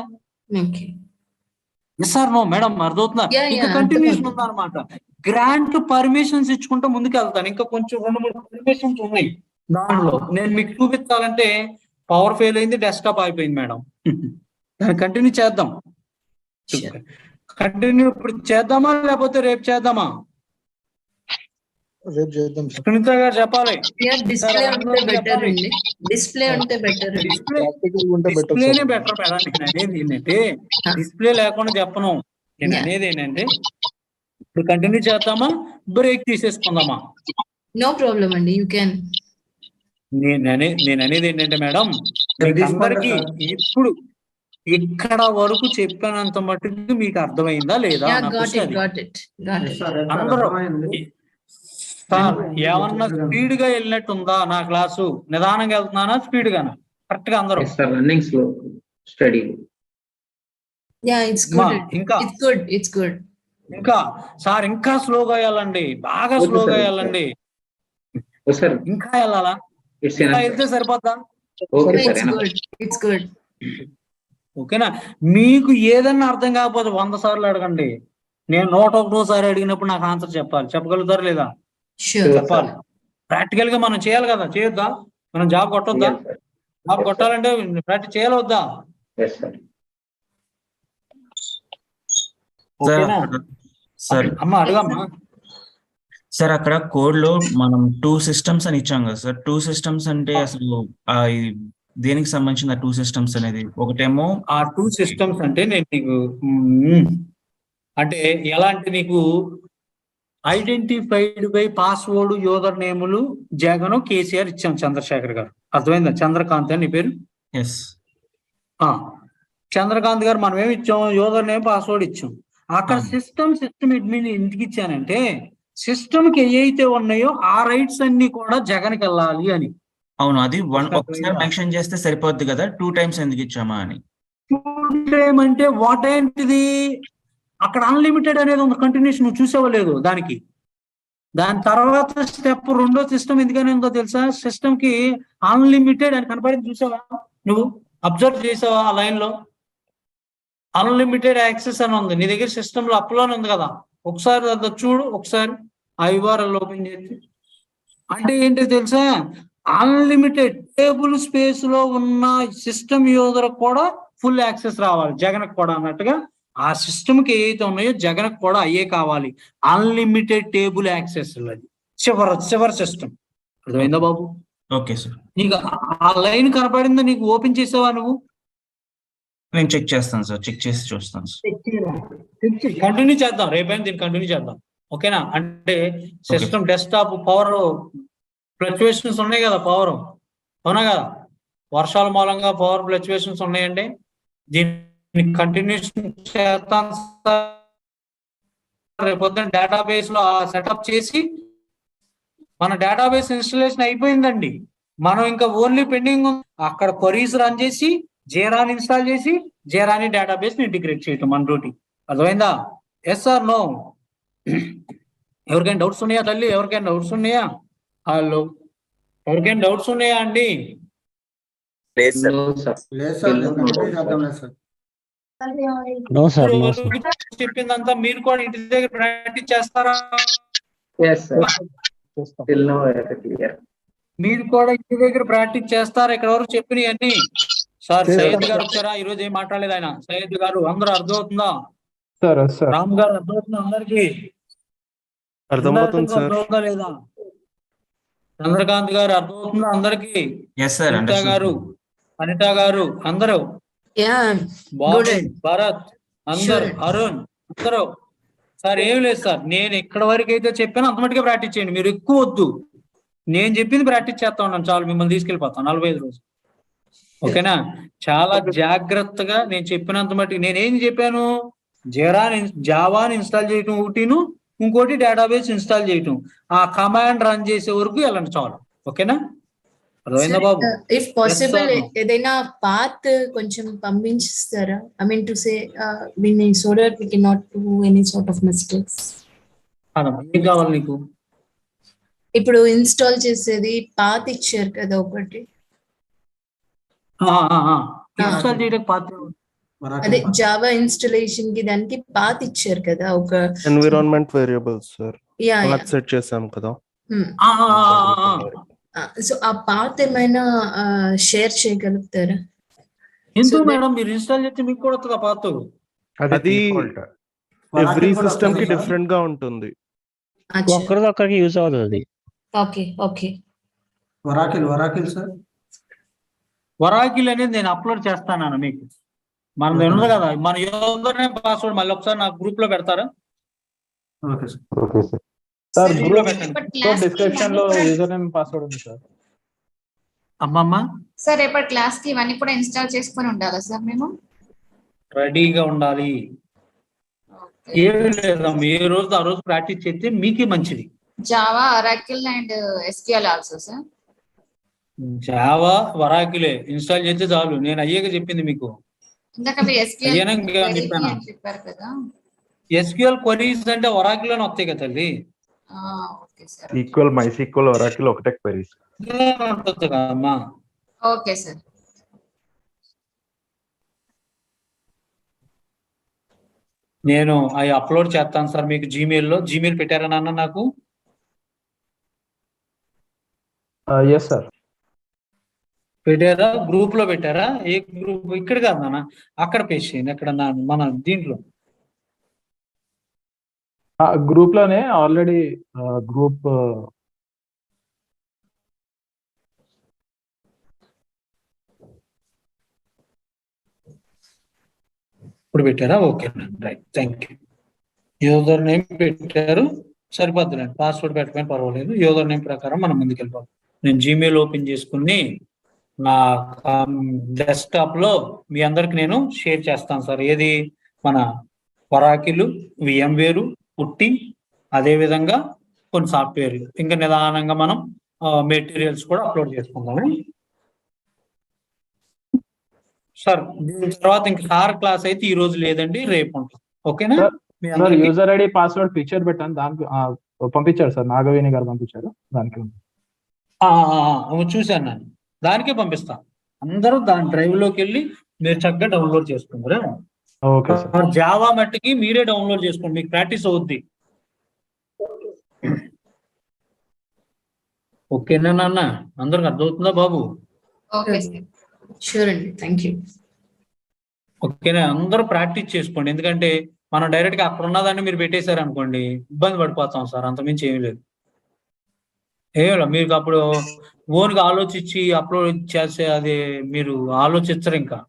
Yes sir no madam? అర్థమవుతుందా? ఇంకా కంటిన్యూషన్ ఉందా అనమాట. గ్రాంట్ పర్మిషన్స్ ఇచ్చుకుంటూ ముందుకు వెళ్తాను. ఇంకా కొంచెం 2-3 పర్మిషన్స్ ఉన్నాయి దానిలో. నేను మీకు చూపించాలంటే పవర్ ఫెయిల్ అయింది, డెస్క్టాప్ అయిపోయింది మేడం. దాన్ని కంటిన్యూ చేద్దాం. కంటిన్యూ ఇప్పుడు చేద్దామా లేకపోతే రేపు చేద్దామా? రేపు చేద్దాం. సునీత గారు చెప్పాలి. డిస్ప్లేనే బెటర్ మేడం. నేను అనేది ఏంటంటే డిస్ప్లే లేకుండా చెప్పను. నేను అనేది ఏంటంటే ఇప్పుడు కంటిన్యూ చేద్దామా, బ్రేక్ తీసేసుకుందామా? నో ప్రాబ్లం అండి, యూ కెన్. నేను అనేది ఏంటంటే మేడం, అందరికి ఇప్పుడు ఇక్కడ వరకు చెప్పినంత మటుకు మీకు అర్థమైందా లేదా? అందరూ సార్ ఏమన్నా స్పీడ్ గా వెళ్ళినట్టుందా నా క్లాసు? నిదానంగా వెళ్తున్నానా స్పీడ్ గానా? కరెక్ట్ గా అందరూ రన్నింగ్ స్లో స్టడీ. ఇంకా సార్ ఇంకా స్లోగా వెళ్ళండి, బాగా స్లోగా వెళ్ళండి. ఇంకా వెళ్ళాలా? వెళ్తే సరిపోద్దా? ఓకేనా? మీకు ఏదన్నా అర్థం కాకపోతే 100 సార్లు అడగండి. నేను 101వ సారి అడిగినప్పుడు నాకు ఆన్సర్ చెప్పాలి. చెప్పగలుగుతారు లేదా? చెప్పాలి. ప్రాక్టికల్ గా మనం చేయాలి కదా, చేయొద్దా? మనం జాబ్ కొట్టొద్దా? జాబ్ కొట్టాలంటే ప్రాక్టీస్ చేయాలి వద్దా? అమ్మా అడగమ్మా. సార్ అక్కడ కోడ్ లో మనం 2 సిస్టమ్స్ అని ఇచ్చాం కదా సార్. 2 సిస్టమ్స్ అంటే అసలు దేనికి సంబంధించిన 2 సిస్టమ్స్ అనేది? ఒకటేమో ఆ 2 సిస్టమ్స్ అంటే నేను నీకు అంటే ఎలాంటి నీకు ఐడెంటిఫైడ్ బై పాస్వర్డ్ యూజర్ నేములు జగన్ కేసీఆర్ ఇచ్చాం, చంద్రశేఖర్ గారు. అర్థమైందా? చంద్రకాంత్ అని నీ పేరు. చంద్రకాంత్ గారు మనం ఏమి ఇచ్చాం, యూజర్ నేమ్ పాస్వర్డ్ ఇచ్చాం. అక్కడ సిస్టమ్ అడ్మిన్ ఎందుకు ఇచ్చానంటే సిస్టమ్ కి ఏవైతే ఉన్నాయో ఆ రైట్స్ అన్ని కూడా జగన్కి వెళ్ళాలి అని. అవును, అది ఒకసారి మెన్షన్ చేస్తే సరిపోద్ది కదా, 2 times ఎందుకు ఇచ్చామా అని. 2 times అంటే వాట్ ఏంటిది, అక్కడ అన్లిమిటెడ్ అనేది ఉంది, కంటిన్యూషన్ నువ్వు చూసేవలేదు దానికి. దాని తర్వాత స్టెప్ 2వ సిస్టమ్ ఎందుకని ఉందో తెలుసా, సిస్టమ్ కి అన్లిమిటెడ్ అని కనపడింది, చూసావా నువ్వు, అబ్జర్వ్ చేసావా ఆ లైన్ లో అన్లిమిటెడ్ యాక్సెస్ అని ఉంది నీ దగ్గర సిస్టమ్ లో అప్లోనే ఉంది కదా, ఒకసారి అది చూడు, ఒకసారి ఆ URL ఓపెన్ చేసి. అంటే ఏంటో తెలుసా, అన్లిమిటెడ్ టేబుల్ స్పేస్ లో ఉన్న సిస్టమ్ యూజర్ కూడా ఫుల్ యాక్సెస్ రావాలి జగన్ కూడా అన్నట్టుగా, ఆ సిస్టమ్ కి ఏవైతే ఉన్నాయో జగన్ కూడా అయ్యే కావాలి, అన్లిమిటెడ్ టేబుల్ యాక్సెస్. అది చివరి సిస్టమ్. అర్థమైందా బాబు? Okay sir. నీకు ఆ లైన్ కనపడిందా, నీకు ఓపెన్ చేసావా నువ్వు? నేను చెక్ చేస్తాను సార్, చెక్ చేసి చూస్తాను సార్. కంటిన్యూ చేద్దాం, రేపైనా దీన్ని కంటిన్యూ చేద్దాం, ఓకేనా? అంటే సిస్టమ్ డెస్క్టాప్ పవర్ ఫ్లక్చువేషన్స్ ఉన్నాయి కదా, పవర్ అవునా కదా, వర్షాల మూలంగా పవర్ ఫ్లక్చువేషన్స్ ఉన్నాయండి. దీన్ని కంటిన్యూషన్ చేస్తాం రేపు పొద్దున్న డేటాబేస్ లో సెటప్ చేసి, మన డేటాబేస్ ఇన్స్టాలేషన్ అయిపోయిందండి, మనం ఇంకా ఓన్లీ పెండింగ్ అక్కడ క్వరీస్ రన్ చేసి జీరాని ఇన్స్టాల్ చేసి జీరాని డేటాబేస్ ని ఇంటిగ్రేట్ చేయటం మన డ్యూటీ. అర్థమైందా? Yes or no? ఎవరికైనా డౌట్స్ ఉన్నాయా తల్లి? ఎవరికైనా డౌట్స్ ఉన్నాయా? హలో, ఎవరికైనా డౌట్స్ ఉన్నాయా అండి? చెప్పిందంతా మీరు కూడా ఇంటి దగ్గర ప్రాక్టీస్ చేస్తారా? మీరు కూడా ఇంటి దగ్గర ప్రాక్టీస్ చేస్తారా? ఇక్కడ వరకు చెప్పినవి అన్ని. సార్ సయ్యద్ గారు వచ్చారా? ఈ రోజు ఏం మాట్లాడలేదు ఆయన. సయ్యద్ గారు అందరూ అర్థమవుతుందా? రామ్ గారు అర్థమవుతుందా అందరికి? అర్థమవుతుందా లేదా? చంద్రకాంత్ గారు అర్థమవుతుందా అందరికి? అనిత గారు అందరూ, భరత్ అందరు, అరుణ్ అందరూ. సార్ ఏం లేదు సార్, నేను ఇక్కడ వరకు అయితే చెప్పాను అంతమట్టుగా ప్రాక్టీస్ చేయండి, మీరు ఎక్కువ వద్దు. నేను చెప్పింది ప్రాక్టీస్ చేస్తా ఉన్నాను చాలు, మిమ్మల్ని తీసుకెళ్ళిపోతాను 45 రోజులు, ఓకేనా? చాలా జాగ్రత్తగా నేను చెప్పినంత మట్టుకు. నేనేం చెప్పాను, జావాని ఇన్స్టాల్ చేయటం ఒకటిను, ఇంకోటి డేటాబేస్ ఇన్స్టాల్ చేయటం, ఆ కమాండ్ రన్ చేసే వరకు వెళ్ళండి చాలు, ఓకేనా? అర్థమైందా బాబు? ఇఫ్ పాసిబుల్ ఏదైనా పాత్ కొంచెం పంపించిస్తారా? I mean to say so that we can not do any sort of mistakes. ఏం కావాలి నీకు? ఇప్పుడు ఇన్స్టాల్ చేసేది పాత్ ఇచ్చారు కదా ఒకటి, ఇన్స్టాల్ చేయడానికి పాత్, అదే జావా ఇన్స్టాలేషన్ కి దానికి పాత్ ఇచ్చారు కదా, ఒక environment variables sir path set చేసాం కదా. సో ఆ పాత్ ఏమైనా షేర్ చేయగలుగుతారా? ఎందుకు మేడం, మీరు ఇన్స్టాల్ చేస్తే మీకు కూడా వస్తుందా పాత్? అది ఎవ్రీ సిస్టమ్ కి డిఫరెంట్ గా ఉంటుంది, ఒక్కరికి యూజ్ అవుతుంది. Okay okay. వరాకిల్ సార్, వరాకిల్ అనేది నేను అప్లోడ్ చేస్తాను మీకు. మనది ఉన్నది కదా, మన యూజర్ నేమ్ పాస్వర్డ్ మళ్ళీ ఒకసారి నా గ్రూప్ లో పెడతారా? Okay sir. సార్ గ్రూప్ లో డిస్క్రిప్షన్ లో యూజర్ నేమ్ పాస్వర్డ్ ఉంది సార్. అమ్మమ్మ సార్ రేపటి క్లాస్ కి ఇవన్నీ కూడా ఇన్స్టాల్ చేసుకొని ఉండాలా సార్? మేము రెడీగా ఉండాలి. ఏమీ లేదమ్మా, ఏ రోజు ఆ రోజు ప్రాక్టీస్ చేస్తే మీకే మంచిది. Java, Oracle and SQL also sir. Java వరాకిలే ఇన్స్టాల్ చేస్తే చాలు. నేను అయ్యాక చెప్పింది మీకు. SQL క్వరీస్ అంటే ఒరాకిల్ అని వస్తాయి కదా తల్లి. ఈక్వల్ MySQL ఒరాకిల్ ఒకటే క్వరీస్ ఉంటుంది కదమ్మా. Okay sir. నేను అవి అప్లోడ్ చేస్తాను సార్ మీకు జీమెయిల్లో. జీమెయిల్ పెట్టారా నాన్న నాకు? Yes sir. పెట్టారా? గ్రూప్ లో పెట్టారా? ఏ గ్రూప్? ఇక్కడ కాదు నాన్న, అక్కడ పేస్ట్ చేయండి. ఎక్కడ మన దీంట్లో గ్రూప్ లోనే ఆల్రెడీ గ్రూప్ ఇప్పుడు పెట్టారా? Okay right, thank you. User name పెట్టారు, సరిపోద్దులేండి. పాస్వర్డ్ పెట్టకపోయినా పర్వాలేదు. యూజర్ నేమ్ ప్రకారం మనం ముందుకు వెళ్ళిపోతాం. నేను జీమెయిల్ ఓపెన్ చేసుకుని నా డెస్క్టాప్ లో మీ అందరికి నేను షేర్ చేస్తాను సార్. ఏది మన ఒరాకిల్, VMware, పుట్టి, అదే విధంగా కొన్ని సాఫ్ట్వేర్, ఇంకా నిదానంగా మనం మెటీరియల్స్ కూడా అప్లోడ్ చేసుకుందాము సార్. దీని తర్వాత ఇంకా సార్ క్లాస్ అయితే ఈ రోజు లేదండి, రేపు ఉంటుంది. ఓకేనా? యూజర్ ఐడి పాస్వర్డ్ పిక్చర్ పెట్టాను, దానికి పంపించారు సార్, నాగవేణి గారు పంపించారు. దానికి చూశాను నేను, దానికే పంపిస్తాను. అందరూ దాని డ్రైవ్ లోకి వెళ్ళి మీరు చక్కగా డౌన్లోడ్ చేసుకుంటారు. Okay sir. జావా మట్టికి మీరే డౌన్లోడ్ చేసుకోండి, మీకు ప్రాక్టీస్ అవుద్ది. ఓకేనా నాన్న? అందరికి అర్థమవుతుందా బాబు? షూర్ అండి, థ్యాంక్ యూ. ఓకేనా? అందరూ ప్రాక్టీస్ చేసుకోండి, ఎందుకంటే మనం డైరెక్ట్ గా అక్కడ ఉన్నదాన్ని మీరు పెట్టేశారు అనుకోండి, ఇబ్బంది పడిపోతాం సార్. అంతమించి ఏమీ లేదు. ఏమో మీకు అప్పుడు ఓన్గా ఆలోచించి అప్లోడ్ చేస్తే అది మీరు ఆలోచించరు. ఇంకా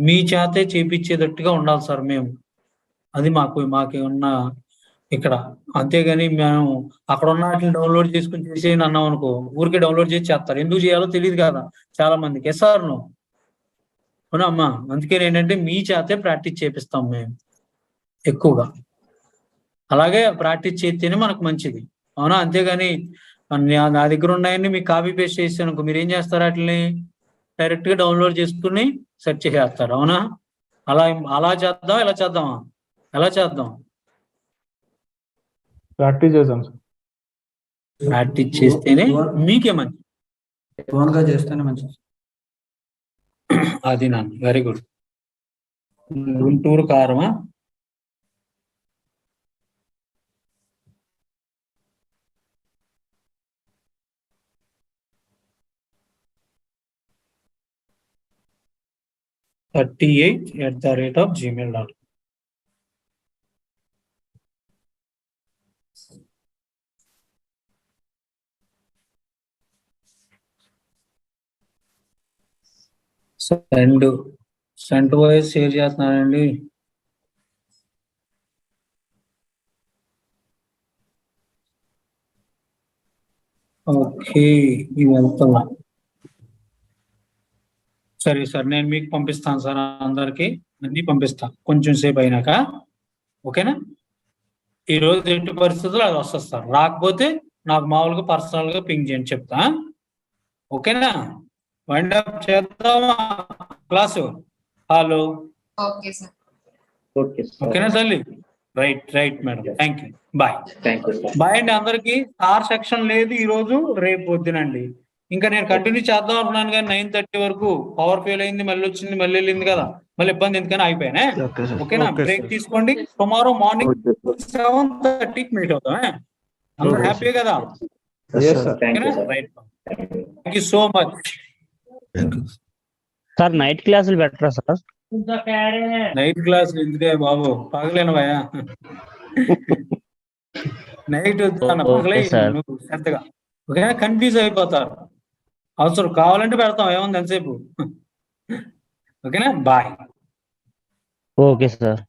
మీ చేతే చేపించేటట్టుగా ఉండాలి సార్ మేము. అది మాకేమన్నా ఇక్కడ, అంతేగాని మేము అక్కడ ఉన్న వాటిని డౌన్లోడ్ చేసుకుని చేసేయని అన్నాం అనుకో, ఊరికే డౌన్లోడ్ చేసి చేస్తారు. ఎందుకు చేయాలో తెలియదు కదా చాలా మందికి. సార్ నువ్వు అవునా అమ్మా? అందుకని ఏంటంటే మీ చేతే ప్రాక్టీస్ చేపిస్తాం మేము ఎక్కువగా. అలాగే ప్రాక్టీస్ చేస్తేనే మనకు మంచిది, అవునా? అంతేగాని నా దగ్గర ఉన్నాయని మీకు కాపీ పేస్ట్ చేసాను అనుకో, మీరు ఏం చేస్తారు? వాటిని డైరెక్ట్ గా డౌన్లోడ్ చేసుకుని సెర్చ్ చేస్తారు, అవునా? అలా చేద్దాం, ఇలా చేద్దామా? ఎలా చేద్దాం? ప్రాక్టీస్ చేద్దాం సార్. ప్రాక్టీస్ చేస్తేనే మీకే మంచిది. చేస్తేనే మంచిది. అది నాన్న, వెరీ గుడ్. గుంటూరు కారమా? @gmail.com. సెండ్ వాయిస్ షేర్ చేస్తున్నానండి. ఓకే, ఇవి వెళ్తున్నా. సరే సార్, నేను మీకు పంపిస్తాను సార్, అందరికి అన్ని పంపిస్తాను కొంచెం సేపు అయినాక. ఓకేనా? ఈ రోజు ఎట్టి పరిస్థితుల్లో అది వస్తుంది సార్. రాకపోతే నాకు మామూలుగా పర్సనల్ గా పింగ్ చేయండి, చెప్తా. ఓకేనా? వైండ్ అప్ చేద్దామా క్లాసు? హలో, ఓకేనా తల్లి? Right madam, thank you, bye. Bye అండి అందరికి. ఆర్ సెక్షన్ లేదు ఈ రోజు, రేపు పొద్దునండి. ఇంకా నేను కంటిన్యూ చేద్దాం అనుకున్నాను కానీ 9:30 వరకు పవర్ ఫెయిల్ అయింది, మళ్ళీ వచ్చింది, మళ్ళీ వెళ్ళింది కదా, మళ్ళీ ఇబ్బంది ఎందుకని ఆగిపోయానే. ఓకేనా? బ్రేక్ తీసుకోండి. టుమారో మార్నింగ్ 7:30కి మీట్ అవుతాం. అందరూ హ్యాపీ కదా? Right, thank you so much sir. Night క్లాసులు బెటరా సార్? నైట్ క్లాస్ ఎందుకే బాబు, పగలేనవయా? నైట్ పగలే శ్రద్ధగా. ఓకేనా? కన్ఫ్యూజ్ అయిపోతారు. అవసరం కావాలంటే పెడతాం, ఏముంది ఎంతసేపు. ఓకేనా? బాయ్. Okay sir.